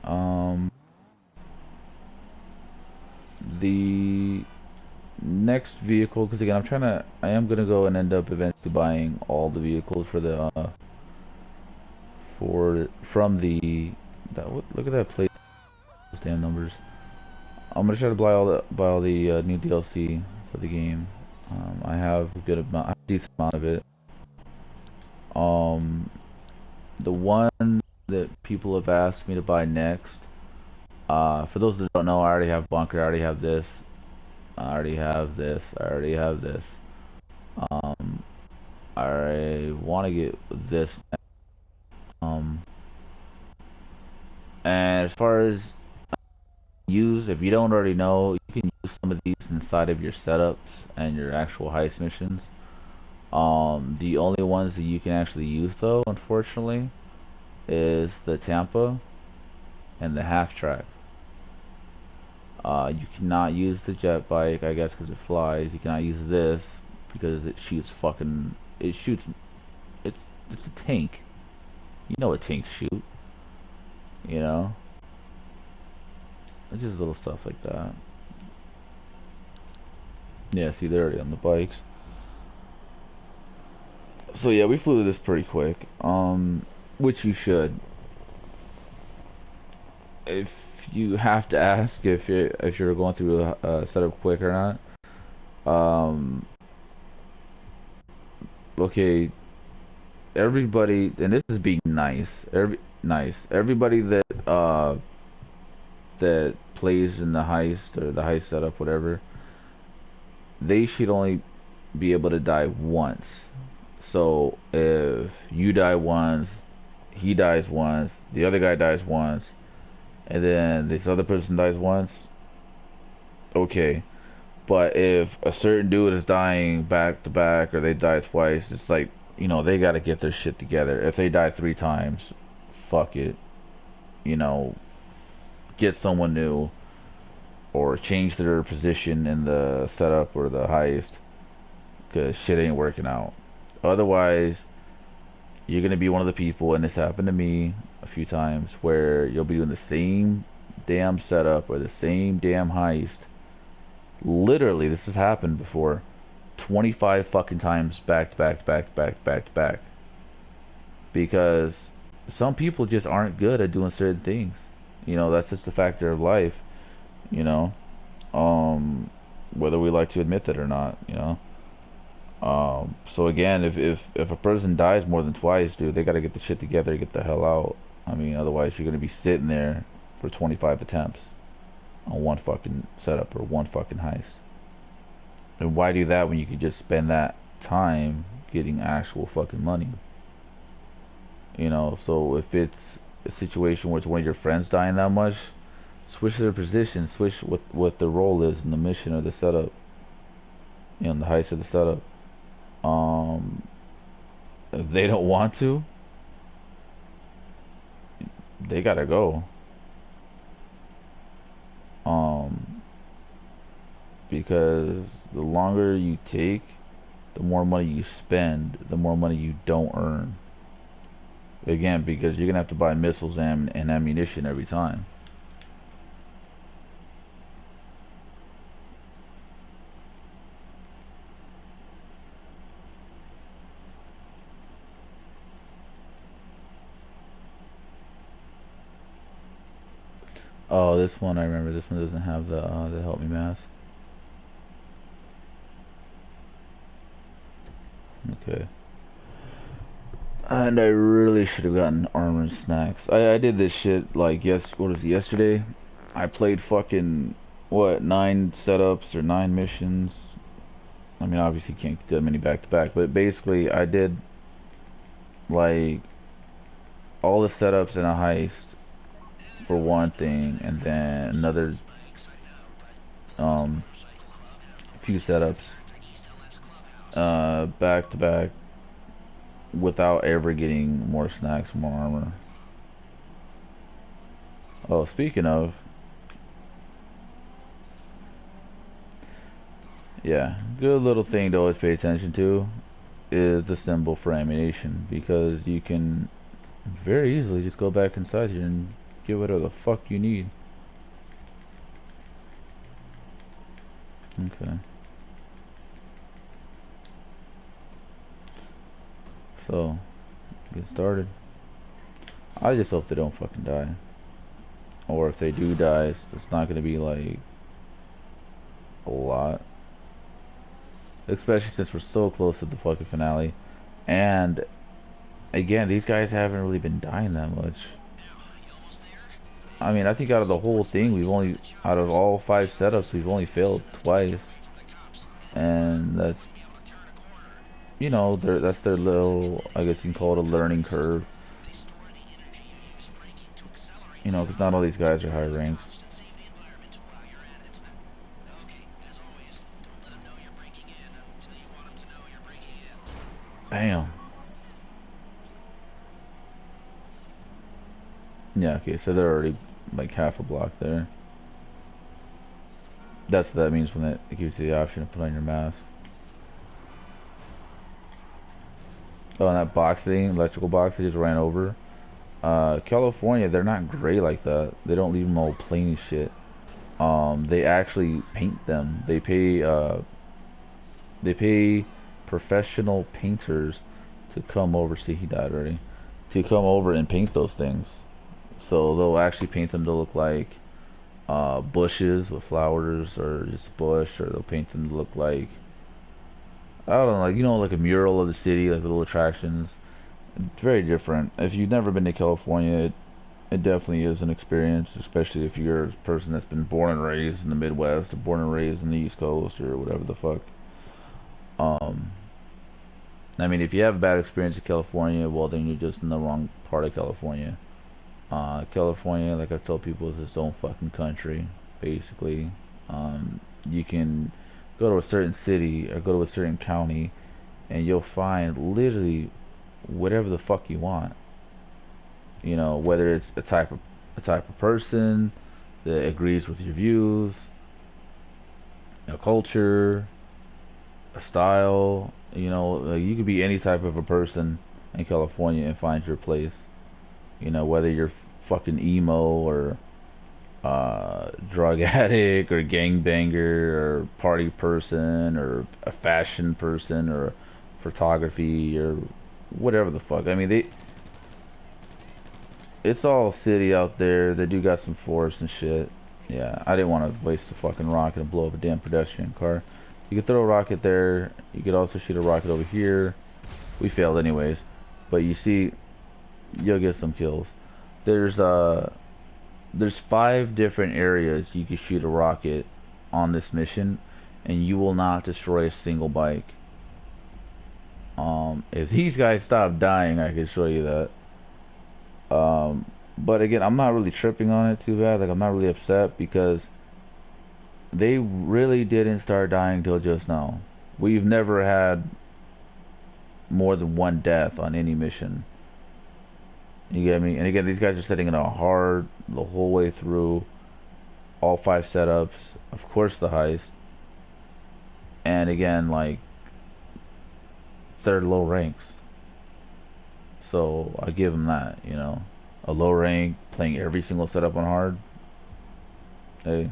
the next vehicle, because again, I am gonna go and end up eventually buying all the vehicles for the, from the, look at that place, those damn numbers. I'm gonna try to buy all the new DLC for the game. I have a decent amount of it. Um, the one that people have asked me to buy next. For those that don't know, I already have Bunker. I already have this. I already have this. I already have this. Um, I want to get this. Um, and as far as if you don't already know, you can use some of these inside of your setups and your actual heist missions. The only ones that you can actually use, though, unfortunately, is the Tampa and the half track. You cannot use the jet bike, I guess, because it flies. You cannot use this because it shoots fucking. It shoots. It's it's a tank. You know what tanks shoot. You know. It's just little stuff like that. Yeah, see, they're already on the bikes. So yeah, we flew this pretty quick. Which you should. If you have to ask if you're going through a setup quick or not, um, okay, everybody, and this is being nice. Everybody that that plays in the heist or the heist setup, whatever, they should only be able to die once. So if you die once, he dies once, the other guy dies once, and then this other person dies once, okay. But if a certain dude is dying back to back or they die twice, it's like, they gotta get their shit together. If they die 3 times, fuck it. You know, get someone new or change their position in the setup or the heist because shit ain't working out. Otherwise, you're gonna be one of the people, and this happened to me a few times, where you'll be doing the same damn setup or the same damn heist. Literally, this has happened before. 25 fucking times back to back to back to back to back to back. Because some people just aren't good at doing certain things. That's just a factor of life, you know. Whether we like to admit that or not. So again, if a person dies more than twice, dude, they gotta get the shit together, get the hell out. I mean, otherwise you're gonna be sitting there for 25 attempts on one fucking setup or one fucking heist. And why do that when you could just spend that time getting actual fucking money? So if it's a situation where it's one of your friends dying that much, switch their position, switch what the role is in the mission or the setup, the heist of the setup. If they don't want to, they gotta go. Because the longer you take, the more money you spend, the more money you don't earn. Again, because you're gonna have to buy missiles and ammunition every time. Oh, this one I remember. This one doesn't have the help me mask. Okay. And I really should have gotten armor and snacks. I did this shit like what was it, yesterday? I played fucking what, 9 setups or 9 missions. I mean, obviously you can't do that many back to back, but basically I did like all the setups in a heist for one thing, and then another few setups back to back without ever getting more snacks, more armor. Oh, speaking of, yeah, good little thing to always pay attention to is the symbol for ammunition, because you can very easily just go back inside here and get whatever the fuck you need. Okay. So, get started. I just hope they don't fucking die. Or if they do die, it's not gonna be like a lot. Especially since we're so close to the fucking finale. And again, these guys haven't really been dying that much. I mean, I think out of the whole thing, out of all 5 setups, we've only failed twice. And that's, that's their little, I guess you can call it a learning curve. Because not all these guys are high ranks. Bam. Yeah, okay, so they're already like half a block there. That's what that means when it gives you the option to put on your mask. Oh, and that box thing, electrical box they just ran over. California, they're not gray like that. They don't leave them all plain as shit. They actually paint them. They pay professional painters to come over. See, he died already. To come over and paint those things. So they'll actually paint them to look like bushes with flowers, or just a bush, or they'll paint them to look like I don't know, like you know, like a mural of the city, like little attractions. It's very different. If you've never been to California, it definitely is an experience, especially if you're a person that's been born and raised in the Midwest, or born and raised in the East Coast, or whatever the fuck. Um, I mean, if you have a bad experience in California, well, then you're just in the wrong part of California. California, like I've told people, is its own fucking country, basically. You can go to a certain city or go to a certain county, and you'll find literally whatever the fuck you want. You know, whether it's a type of person that agrees with your views, a culture, a style. You know, like you could be any type of a person in California and find your place. You know, whether you're fucking emo or drug addict or gangbanger or party person or a fashion person or photography or whatever the fuck. I mean, it's all city out there. They do got some forest and shit. Yeah, I didn't want to waste a fucking rocket and blow up a damn pedestrian car. You could throw a rocket there. You could also shoot a rocket over here. We failed anyways. But you see, you'll get some kills. There's there's 5 different areas you can shoot a rocket on this mission, and you will not destroy a single bike. If these guys stop dying, I can show you that. But again, I'm not really tripping on it too bad. Like I'm not really upset because they really didn't start dying till just now. We've never had more than one death on any mission. You get me? And again, these guys are setting it out hard the whole way through. All 5 setups. Of course, the heist. And again, like, they're low ranks. So, I give them that, you know. A low rank, playing every single setup on hard. Hey.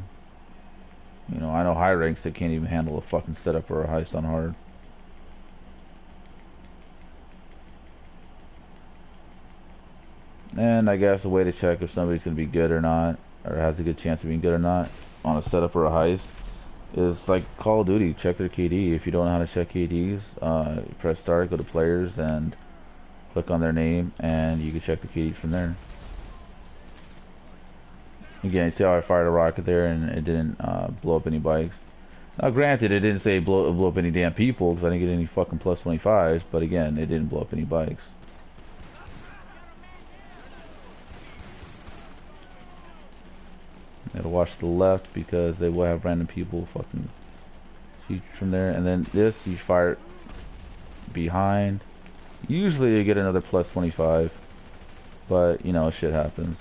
You know, I know high ranks that can't even handle a fucking setup or a heist on hard. And I guess a way to check if somebody's going to be good or not, or has a good chance of being good or not, on a setup or a heist, is like Call of Duty. Check their KD. If you don't know how to check KDs, press start, go to players, and click on their name, and you can check the KD from there. Again, you see how I fired a rocket there and it didn't blow up any bikes. Now, granted, it didn't say blow up any damn people because I didn't get any fucking plus 25s, but again, it didn't blow up any bikes. Gotta watch the left because they will have random people fucking shoot from there. And then this, you fire behind. Usually you get another plus 25, but you know, shit happens.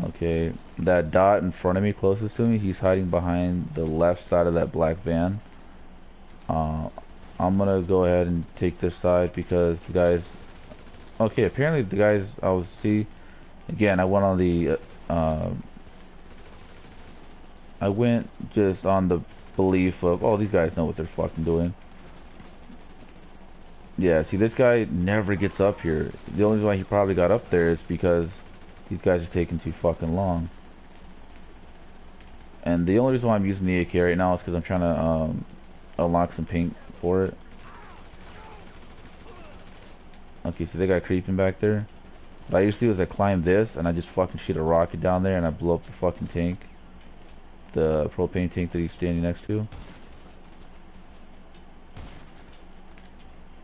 Okay, that dot in front of me, closest to me, he's hiding behind the left side of that black van. I'm gonna go ahead and take this side because the guys... Okay, apparently the guys I was see... Again, I went on the... I went just on the belief of, oh, these guys know what they're fucking doing. Yeah, see, this guy never gets up here. The only reason why he probably got up there is because these guys are taking too fucking long. And the only reason why I'm using the AK right now is because I'm trying to unlock some paint for it. Okay, so they got creeping back there. What I used to do is I climb this and I just fucking shoot a rocket down there and I blow up the fucking tank. The propane tank that he's standing next to.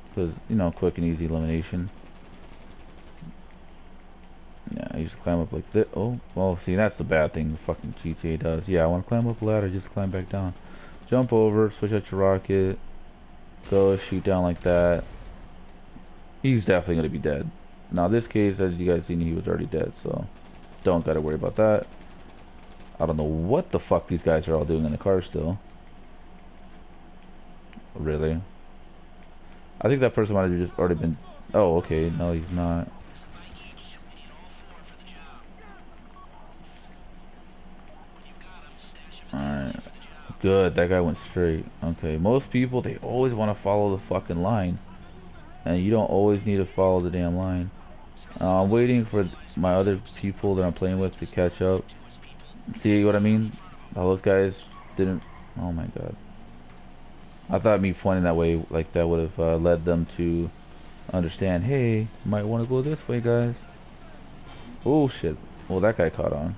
Because, you know, quick and easy elimination. Yeah, I used to climb up like this. Oh, well, see, that's the bad thing the fucking GTA does. Yeah, I want to climb up a ladder, just climb back down. Jump over, switch out your rocket. Go, shoot down like that. He's definitely going to be dead. Now, this case, as you guys seen, he was already dead, so don't got to worry about that. I don't know what the fuck these guys are all doing in the car still. Really? I think that person might have just already been... Oh, okay. No, he's not. Alright. Good. That guy went straight. Okay. Most people, they always want to follow the fucking line. And you don't always need to follow the damn line. I'm waiting for my other people that I'm playing with to catch up. See what I mean? All those guys didn't... Oh my god. I thought me pointing that way, like that would have led them to understand, hey, might want to go this way, guys. Oh shit. Well, that guy caught on.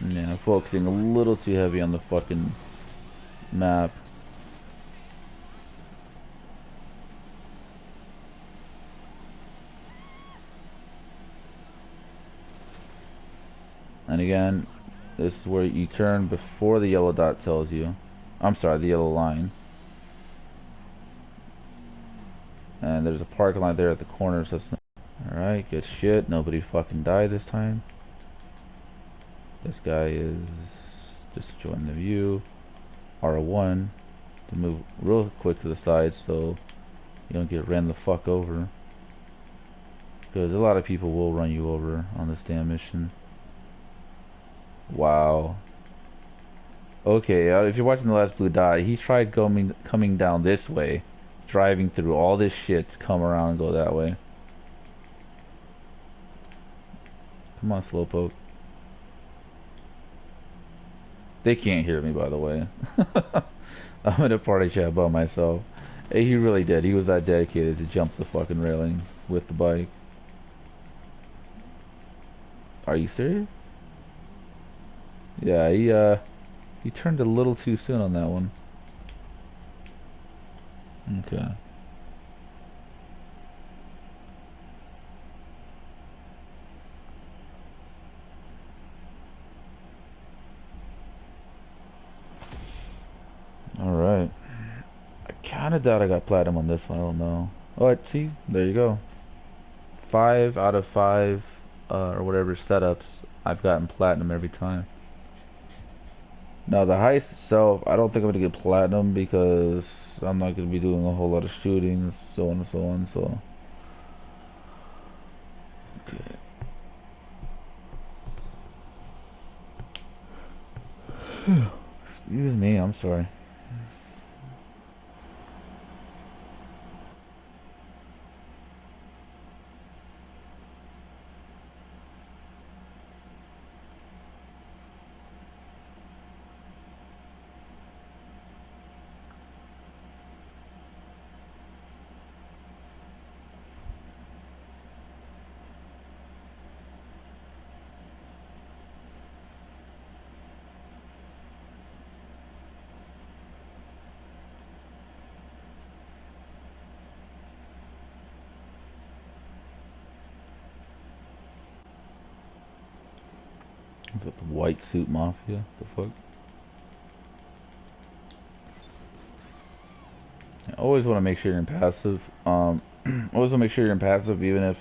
Yeah, I'm focusing a little too heavy on the fucking map. And again, this is where you turn before the yellow dot tells you. I'm sorry, the yellow line. And there's a parking lot there at the corner, so it's not... Alright, good shit. Nobody fucking died this time. This guy is just joining the view. R1 to move real quick to the side so you don't get ran the fuck over. Because a lot of people will run you over on this damn mission. Wow. Okay, if you're watching the last blue dot, he tried coming down this way, driving through all this shit to come around and go that way. Come on, Slowpoke. They can't hear me, by the way. I'm in a party chat by myself. Hey, he really did. He was that dedicated to jump the fucking railing with the bike. Are you serious? Yeah, he turned a little too soon on that one. Okay. Alright. I kinda doubt I got platinum on this one, I don't know. Oh, see? There you go. 5 out of 5, or whatever setups, I've gotten platinum every time. Now the heist itself, I don't think I'm gonna get platinum because I'm not gonna be doing a whole lot of shootings, so on and so on, so. Okay. Excuse me, I'm sorry. Is that the white suit mafia? The fuck? I always want to make sure you're in passive. Always want to make sure you're in passive, even if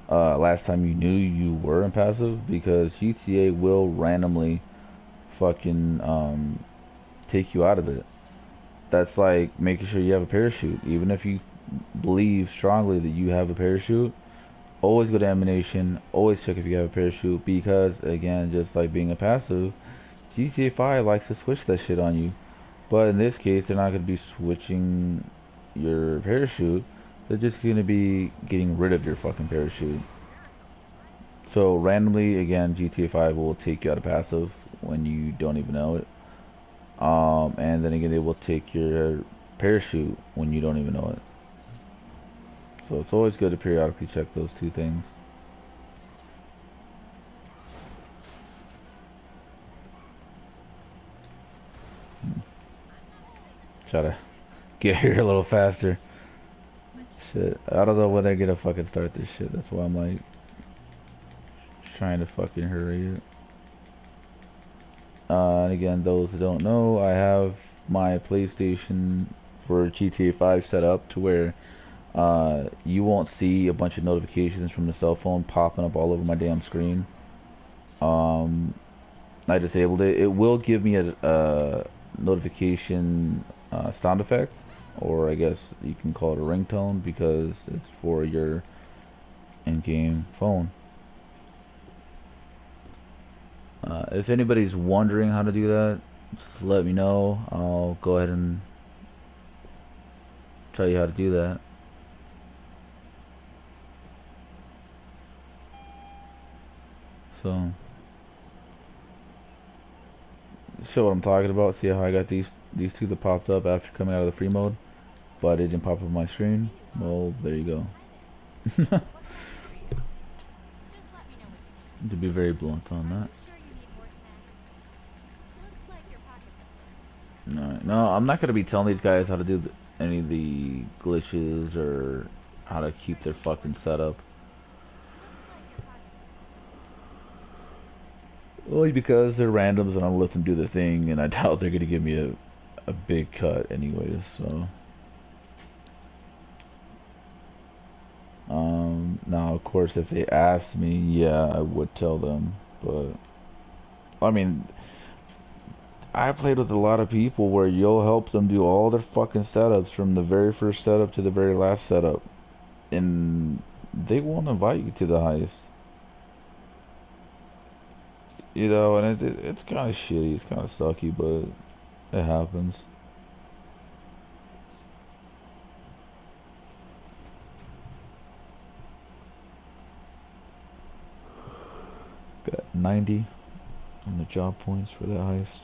last time you knew you were in passive, because GTA will randomly fucking take you out of it. That's like making sure you have a parachute, even if you believe strongly that you have a parachute. Always go to ammunition. Always check if you have a parachute, because again, just like being a passive, GTA 5 likes to switch that shit on you. But in this case, they're not going to be switching your parachute. They're just going to be getting rid of your fucking parachute. So randomly, again, GTA 5 will take you out of passive when you don't even know it. And then again, they will take your parachute when you don't even know it. So it's always good to periodically check those two things. Try to get here a little faster. Shit, I don't know when they're gonna fucking start this shit. That's why I'm like trying to fucking hurry it. And again, those who don't know, I have my PlayStation for GTA 5 set up to where you won't see a bunch of notifications from the cell phone popping up all over my damn screen. I disabled it. It will give me a notification sound effect, or I guess you can call it a ringtone, because it's for your in-game phone. If anybody's wondering how to do that, just let me know. I'll go ahead and tell you how to do that. So, show what I'm talking about. See how I got these two that popped up after coming out of the free mode, but it didn't pop up on my screen. Well, there you go. To be very blunt on that. Alright, no, I'm not gonna be telling these guys how to do any of the glitches or how to keep their fucking setup. Only because they're randoms and I'll let them do the thing, and I doubt they're gonna give me a big cut anyways, so. Now of course if they asked me, yeah, I would tell them, but I mean, I played with a lot of people where you'll help them do all their fucking setups from the very first setup to the very last setup, and they won't invite you to the heist. You know, and it's kind of shitty, it's kind of sucky, but it happens. Got 90 on the job points for that heist.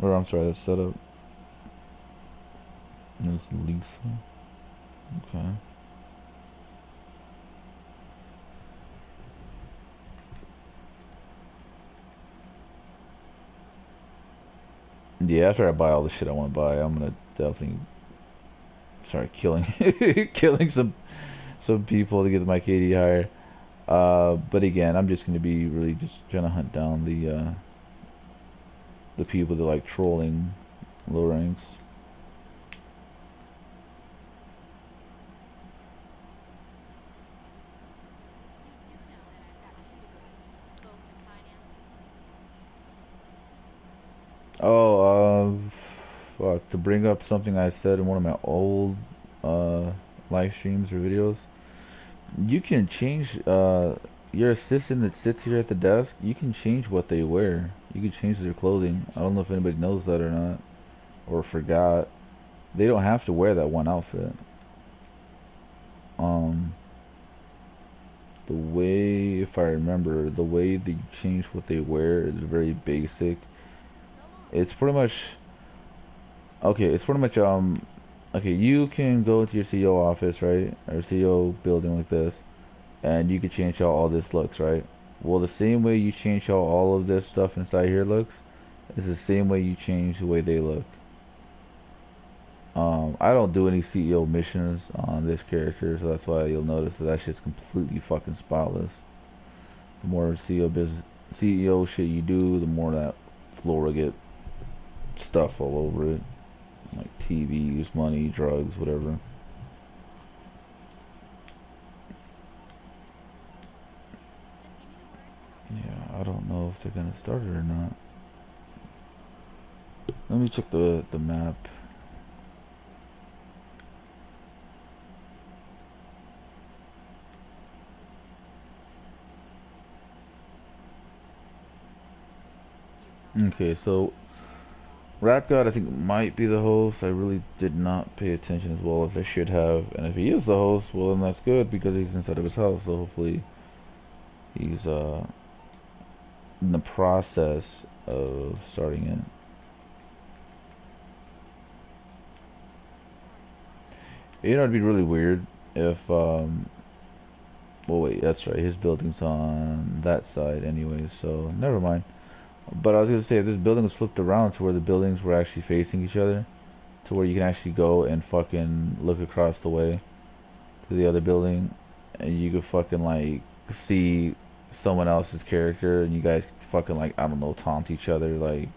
Or I'm sorry, that setup. And it's Lisa. Okay. Yeah, after I buy all the shit I want to buy, I'm gonna definitely start killing killing some people to get my KD higher. But again, I'm just gonna be really just trying to hunt down the people that like trolling low ranks. Oh, fuck, to bring up something I said in one of my old uh live streams or videos. You can change your assistant that sits here at the desk. You can change what they wear. You can change their clothing. I don't know if anybody knows that or not, or forgot. They don't have to wear that one outfit. Um, the way, if I remember, the way they change what they wear is very basic. It's pretty much okay. It's pretty much okay. You can go to your CEO office, right, or CEO building like this, and you can change how all this looks, right? Well, the same way you change how all of this stuff inside here looks is the same way you change the way they look. I don't do any CEO missions on this character, so that's why you'll notice that shit's completely fucking spotless. The more CEO shit you do, the more that floor will get stuff all over it, like TVs, money, drugs, whatever. Yeah, I don't know if they're gonna start it or not. Let me check the map. Okay, so Rap God I think might be the host. I really did not pay attention as well as I should have. And if he is the host, well then that's good because he's inside of his house. So hopefully he's in the process of starting it. You know, it'd be really weird if well wait, that's right, his building's on that side anyway, so never mind. But I was gonna say if this building was flipped around to where the buildings were actually facing each other, to where you can actually go and fucking look across the way to the other building, and you could fucking like see someone else's character, and you guys could fucking like I don't know taunt each other like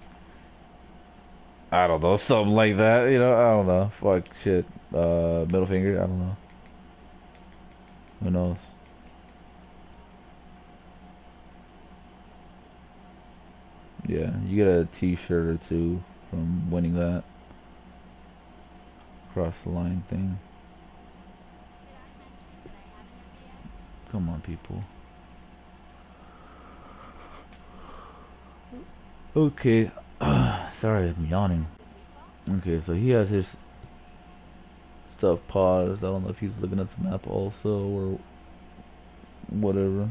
I don't know something like that. You know I don't know. Fuck shit. Middle finger. I don't know. Who knows? Yeah, you get a T-shirt or two from winning that cross the line thing. Come on, people. Okay. Sorry, I'm yawning. Okay, so he has his stuff paused. I don't know if he's looking at the map also or whatever.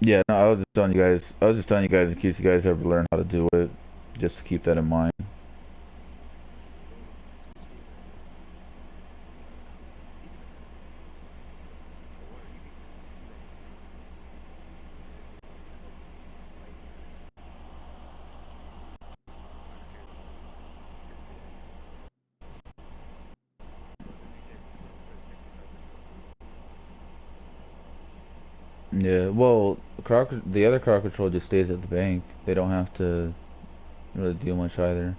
Yeah, no, I was just telling you guys. I was just telling you guys in case you guys ever learn how to do it, just to keep that in mind. Yeah, well, the other crowd control just stays at the bank. They don't have to really do much either.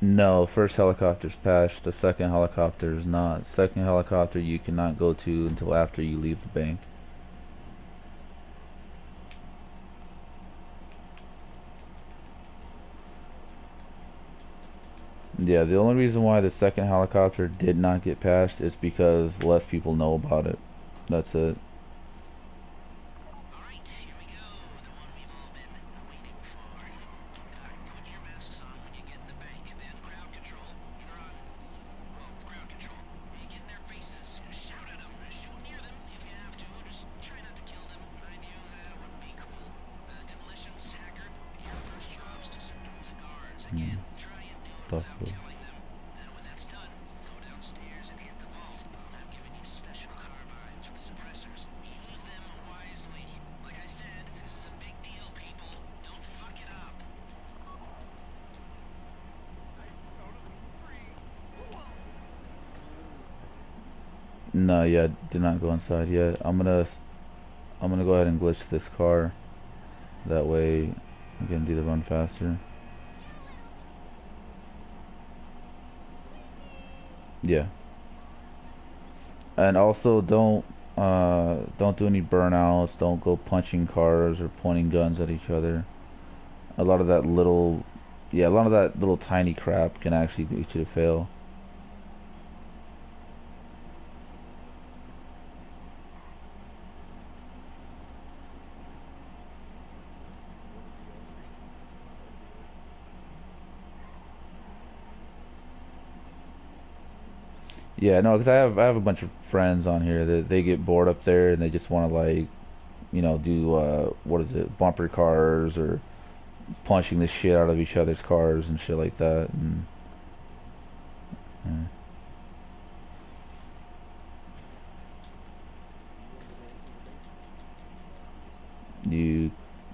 No, first helicopter's patched. The second helicopter is not. Second helicopter you cannot go to until after you leave the bank. Yeah, the only reason why the second helicopter did not get patched is because less people know about it. That's it. Hmm. Possibly. No, yeah, did not go inside yet. I'm gonna go ahead and glitch this car. That way I can do the run faster. Yeah. And also don't do any burnouts, don't go punching cars or pointing guns at each other. A lot of that little yeah, a lot of that little tiny crap can actually get you to fail. Yeah, no, because I have a bunch of friends on here that they get bored up there and they just want to like, do what is it, bumper cars or punching the shit out of each other's cars and shit like that. And you,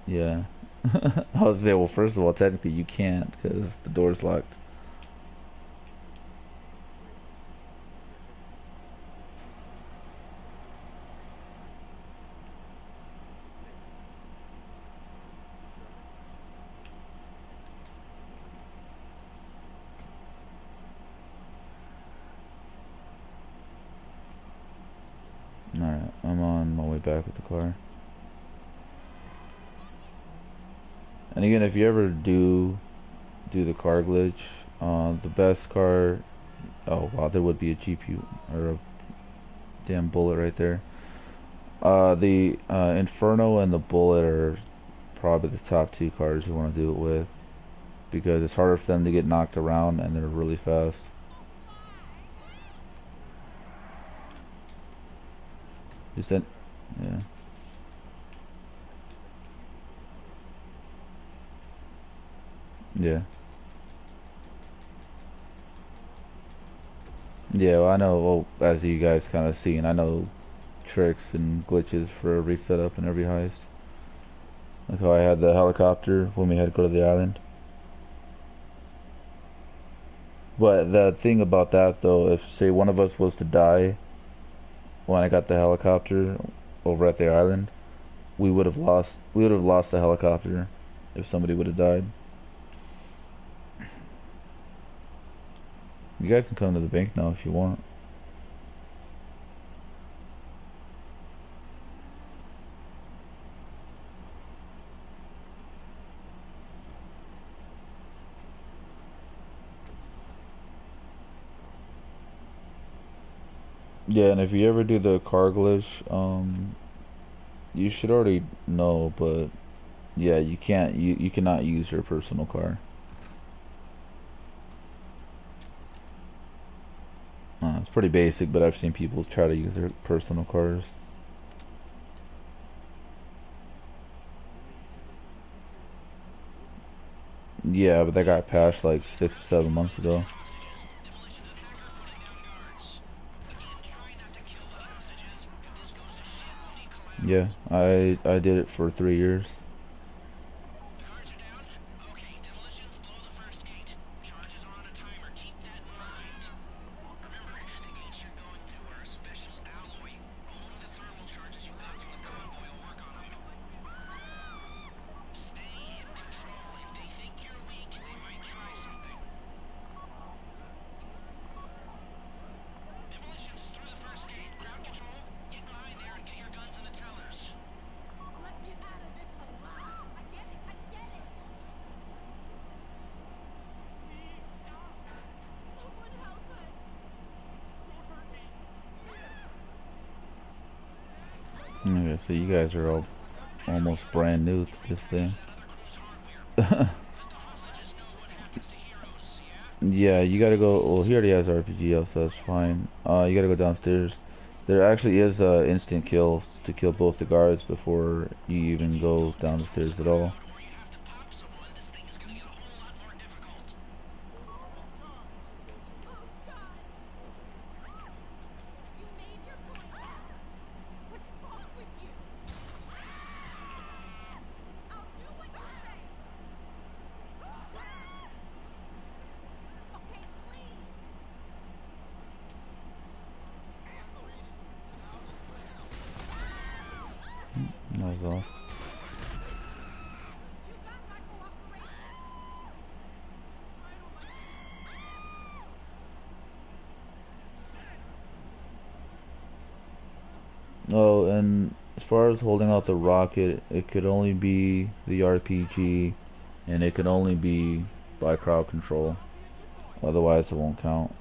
yeah. I was say, well, first of all, technically you can't because the door's locked. All right, I'm on my way back with the car. And again, if you ever do the car glitch, the best car. Oh wow, there would be a GPU or a damn bullet right there. The Inferno and the Bullet are probably the top two cars you want to do it with because it's harder for them to get knocked around and they're really fast. Just then, yeah, yeah, yeah. Well, I know. Well, as you guys kind of seen, I know tricks and glitches for every setup and every heist. Like how I had the helicopter when we had to go to the island. But the thing about that though, if say one of us was to die when I got the helicopter over at the island, we would have lost the helicopter if somebody would have died. You guys can come to the bank now if you want. Yeah, and if you ever do the car glitch, you should already know, but yeah, you cannot use your personal car. It's pretty basic, but I've seen people try to use their personal cars. Yeah, but that got patched like 6 or 7 months ago. Yeah, I did it for 3 years. Okay, so you guys are all almost brand new to this thing. Yeah, you gotta go. Well, he already has RPG, so that's fine. You gotta go downstairs. There actually is instant kills to kill both the guards before you even go down the stairs at all. That was all. Oh, and as far as holding out the rocket, it could only be the RPG, and it could only be by crowd control. Otherwise, it won't count.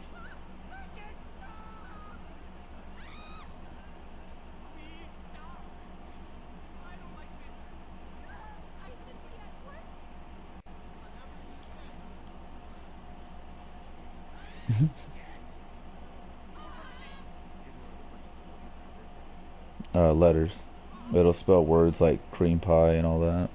Letters. It'll spell words like cream pie and all that.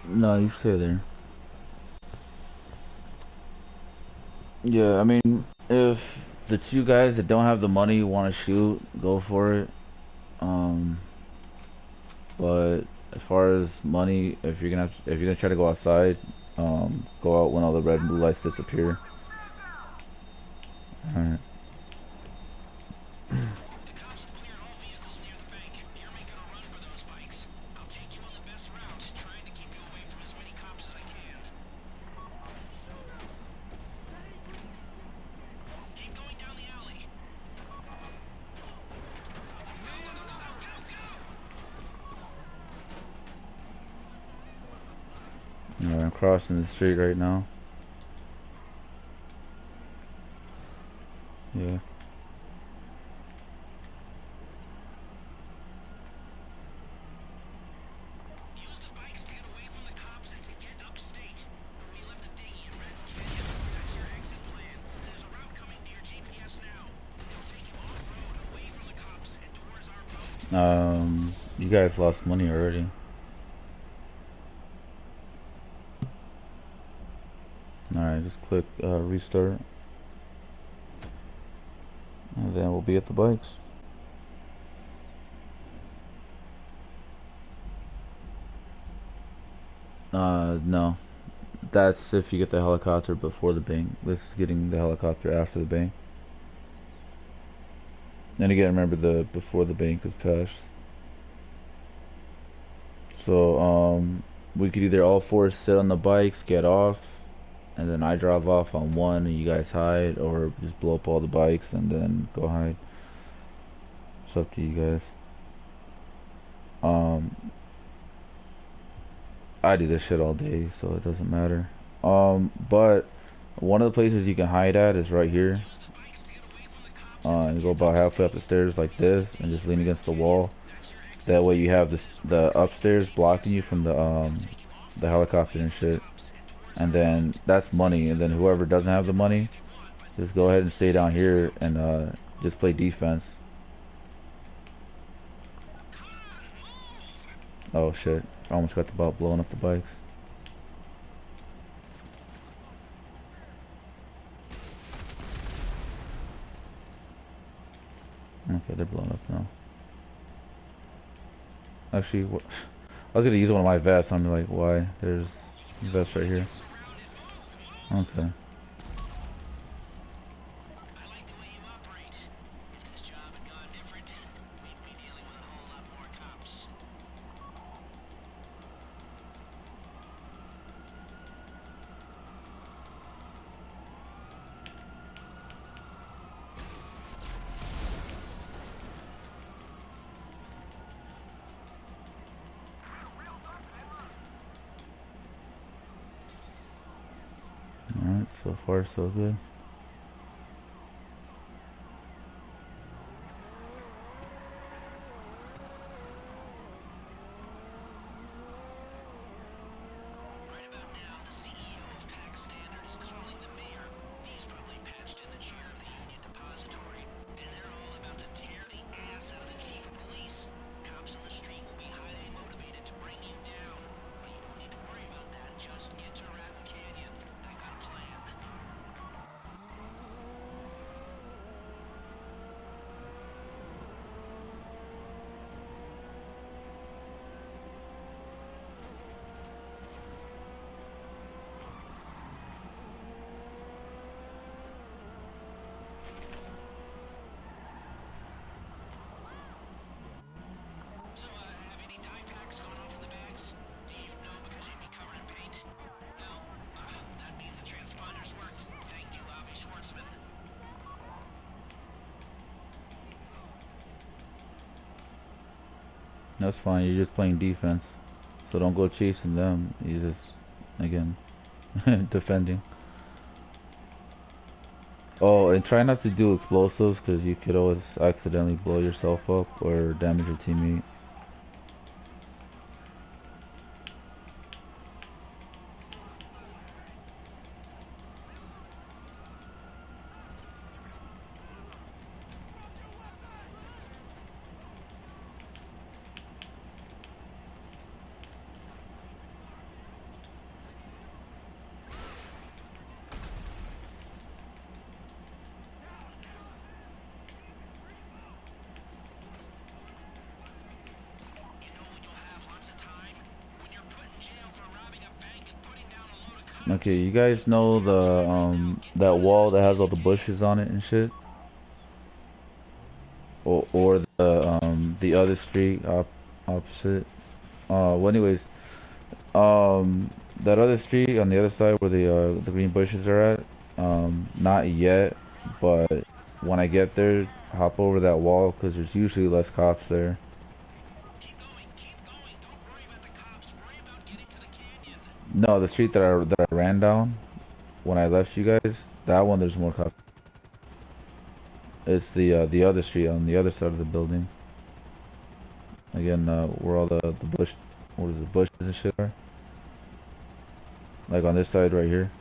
No, you stay there. Yeah, I mean, if the two guys that don't have the money want to shoot, go for it. Um, but as far as money, if you're gonna try to go outside, go out when all the red and blue lights disappear. All right. All right, I'm crossing the street right now. Yeah. You guys lost money already. Alright, just click restart. And then we'll be at the bikes. No. That's if you get the helicopter before the bank. This is getting the helicopter after the bank. And again, remember the before the bank is passed. So, we could either all four sit on the bikes, get off, and then I drive off on one and you guys hide, or just blow up all the bikes and then go hide. It's up to you guys. Um, I do this shit all day, so it doesn't matter. But one of the places you can hide at is right here. You go about halfway up the stairs like this, and just lean against the wall. That way you have the upstairs blocking you from the helicopter and shit. And then that's money. And then whoever doesn't have the money, just go ahead and stay down here and just play defense. Oh shit! I almost got about blowing up the bikes. Okay, they're blown up now. Actually, what? I was gonna use one of my vests. I'm like, why? There's a vest right here. Okay. Alright, so far so good. That's fine, you're just playing defense. So don't go chasing them. You just, again, defending. Oh, and try not to do explosives because you could always accidentally blow yourself up or damage your teammate. Okay, you guys know the that wall that has all the bushes on it and shit, or the other street opposite. Well, anyways, that other street on the other side where the green bushes are at, not yet, but when I get there, hop over that wall because there's usually less cops there. No, the street that I ran down when I left you guys, that one there's more cops. It's the other street on the other side of the building. Again, where all the bush, what is it, bushes and shit are? Like on this side right here.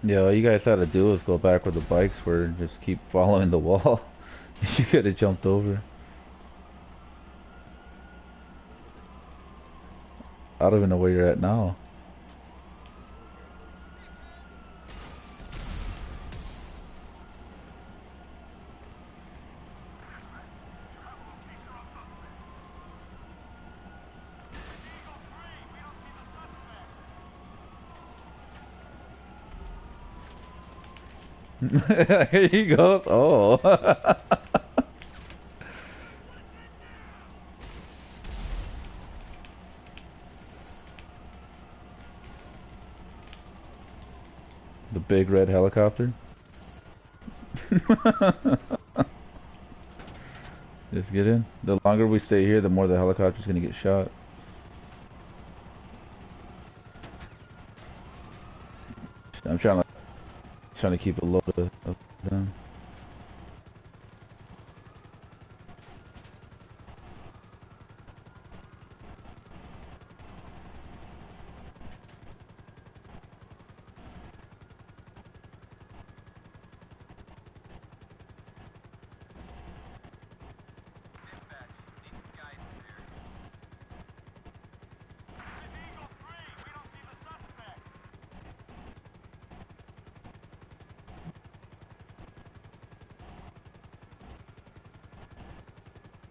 Yeah, all you guys had to do was go back where the bikes were and just keep following the wall. You could have jumped over. I don't even know where you're at now. Here he goes. Oh. The big red helicopter. Just get in. The longer we stay here, the more the helicopter's gonna get shot. I'm trying to keep it low to them.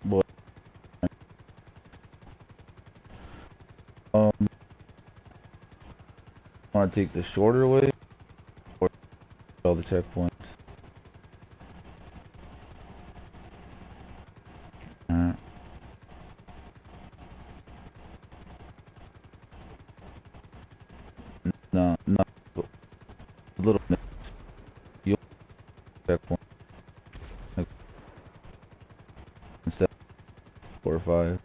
Boy, want to take the shorter way or all the checkpoints? Alright. No, no, a little bit. You checkpoint like instead of 4 or 5.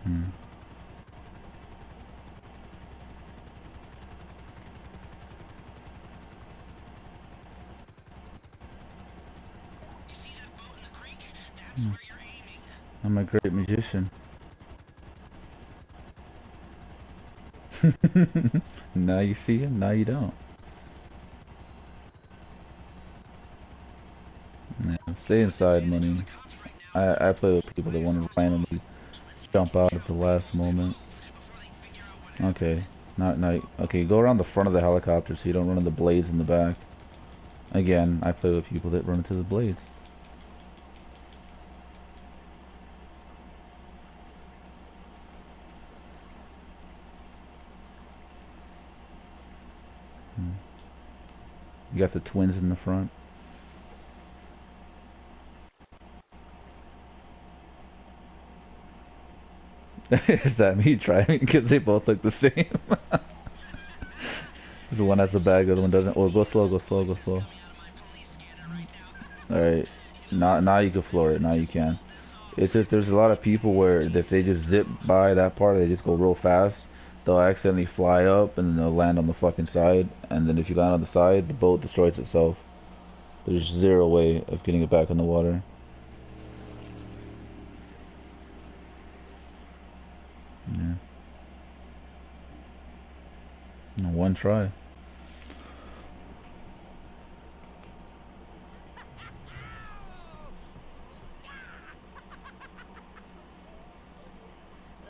Hmm. Hmm. I'm a great magician. Now you see him, now you don't. Yeah, stay inside, money. I play with people that want to randomly jump out at the last moment. Okay, not okay. Go around the front of the helicopter so you don't run into the blades in the back. Again, I play with people that run into the blades. You got the twins in the front. Is that me driving? Because they both look the same. The one has a bag, the other one doesn't. Oh, go slow, go slow, go slow. Alright. Now you can floor it. Now you can. It's just there's a lot of people where if they just zip by that part, they just go real fast. They'll accidentally fly up and then they'll land on the fucking side. And then if you land on the side, the boat destroys itself. There's zero way of getting it back in the water. Yeah. One try.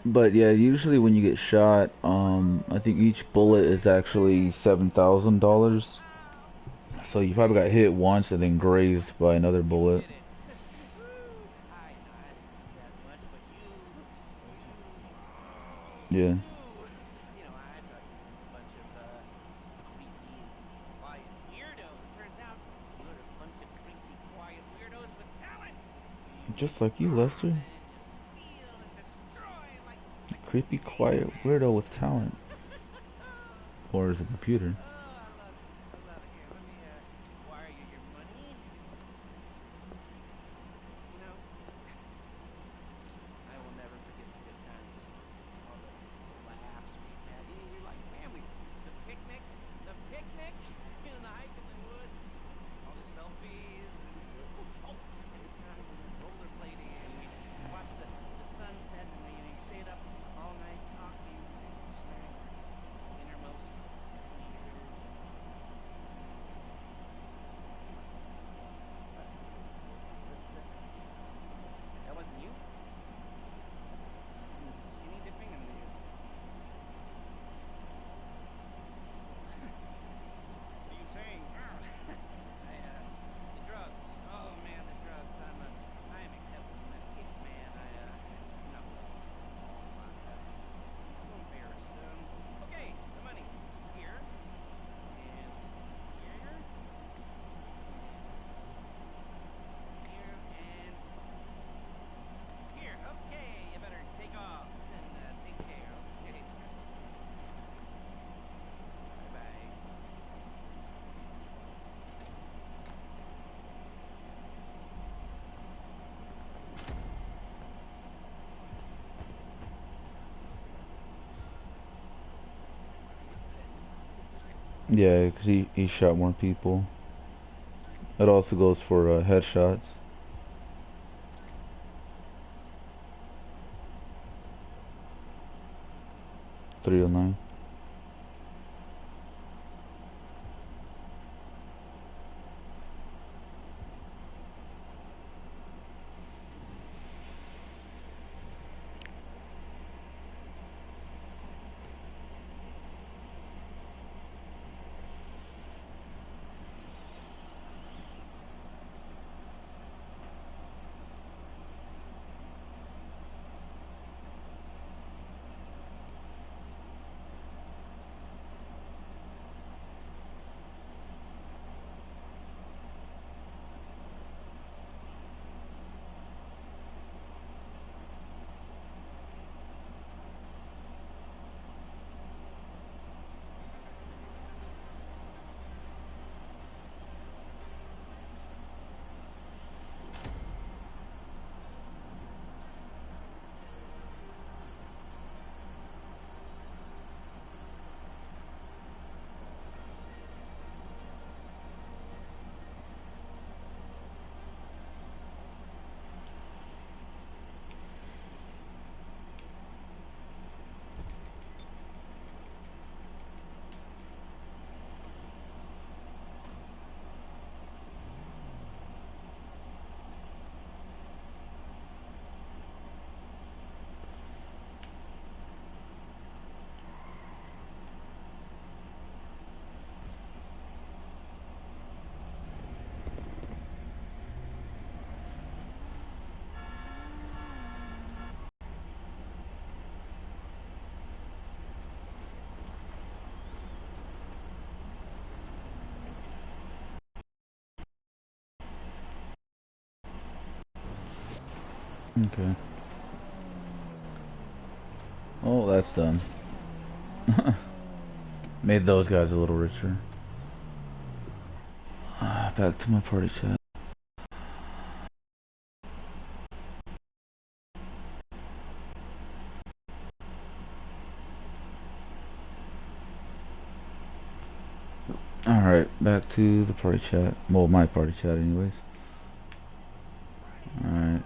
But yeah, usually when you get shot, I think each bullet is actually $7,000. So you probably got hit once and then grazed by another bullet. Yeah. Just like you, Lester. Creepy, quiet weirdo with talent. Or is a computer. Yeah, because he shot more people. It also goes for headshots. 309. Okay. Oh, that's done. Made those guys a little richer. Back to my party chat. Alright, back to the party chat. Well, my party chat anyways. Alright.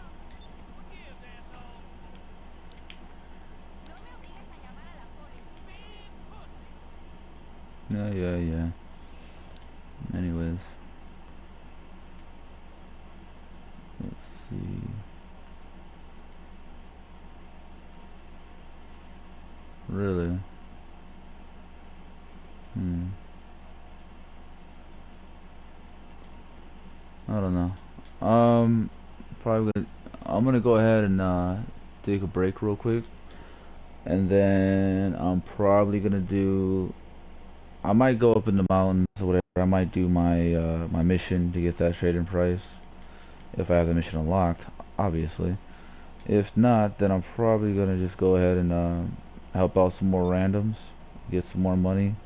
Yeah. Anyways. Let's see. Really? I don't know. Probably gonna, I'm gonna go ahead and take a break real quick. And then I'm probably gonna do. I might go up in the mountains or whatever. I might do my my mission to get that trading price if I have the mission unlocked, obviously. If not, then I'm probably gonna just go ahead and help out some more randoms, get some more money,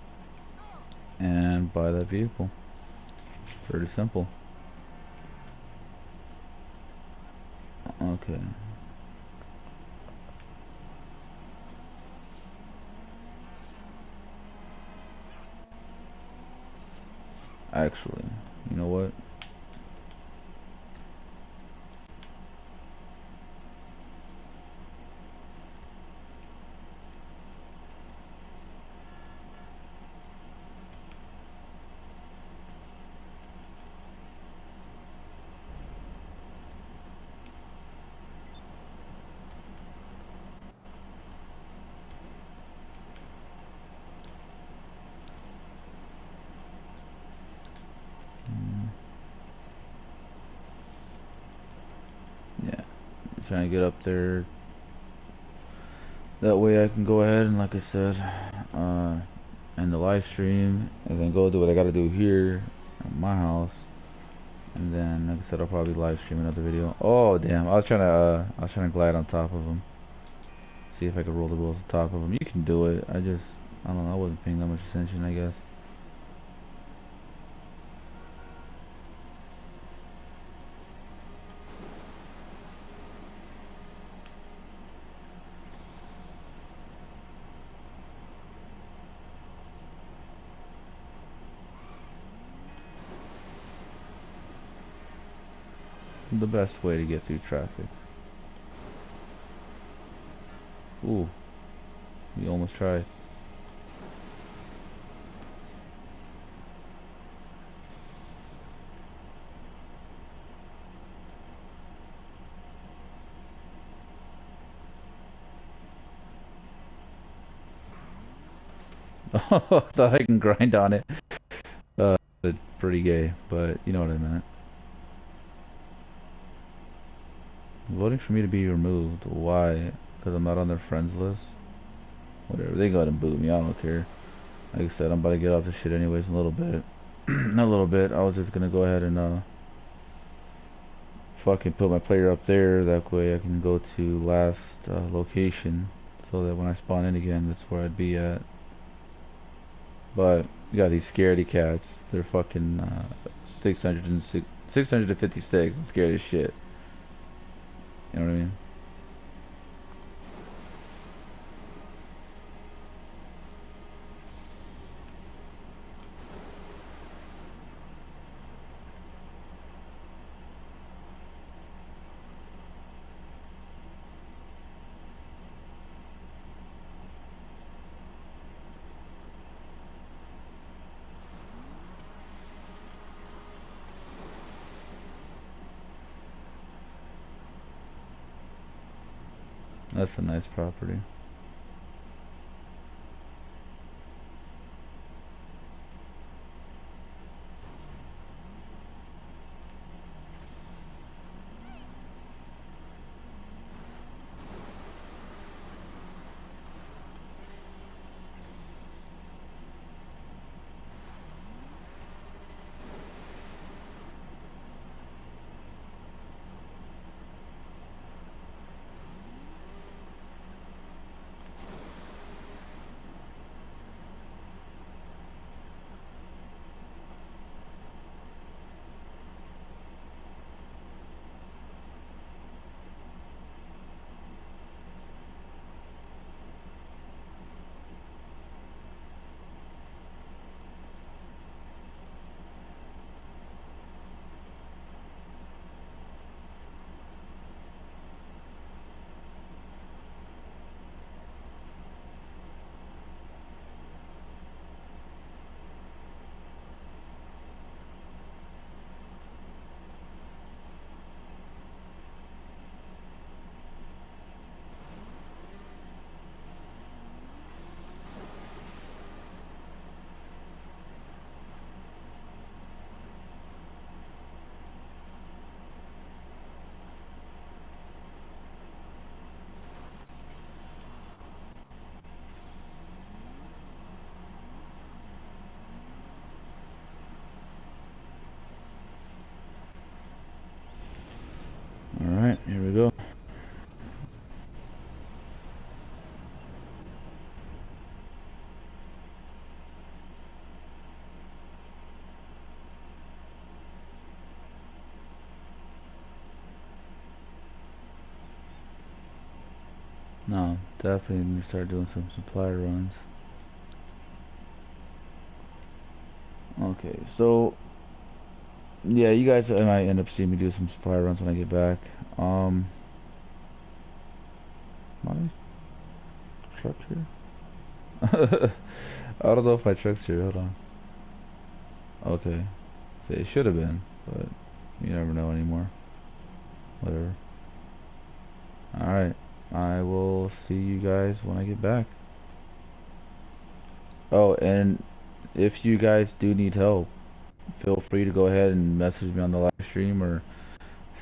and buy that vehicle. Pretty simple. Okay. Actually, you know what? Yeah, trying to get up there. That way I can go ahead and, like I said, uh, end the live stream and then go do what I gotta do here at my house. And then, like I said, I'll probably live stream another video. Oh damn! I was trying to glide on top of them. See if I could roll the wheels on top of them. You can do it. I don't know. I wasn't paying that much attention, I guess. The best way to get through traffic. Ooh, you almost tried. Oh, thought I can grind on it. It's pretty gay, but you know what I meant. Voting for me to be removed. Why? Because I'm not on their friends list? Whatever. They go ahead and boot me. I don't care. Like I said, I'm about to get off this shit anyways in a little bit. Not a little bit. I was just gonna go ahead and fucking put my player up there. That way I can go to last location, so that when I spawn in again, that's where I'd be at. But you got these scaredy cats. They're fucking 656 and scared as shit. You know what I mean? That's a nice property. No, definitely need to start doing some supply runs. Okay, so yeah, you guys might end up seeing me do some supply runs when I get back. My truck here? I don't know if my truck's here. Hold on. Okay, so it should have been, but you never know anymore. Whatever. Alright, I will see you guys when I get back. Oh, and if you guys do need help, feel free to go ahead and message me on the live stream or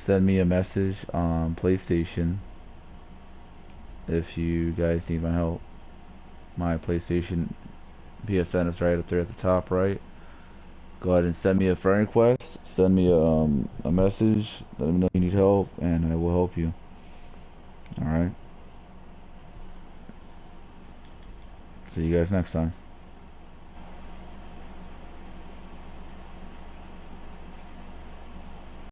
send me a message on PlayStation if you guys need my help. My PlayStation PSN is right up there at the top right. Go ahead and send me a friend request, send me a message, let me know you need help, and I will help you. Alright? See you guys next time.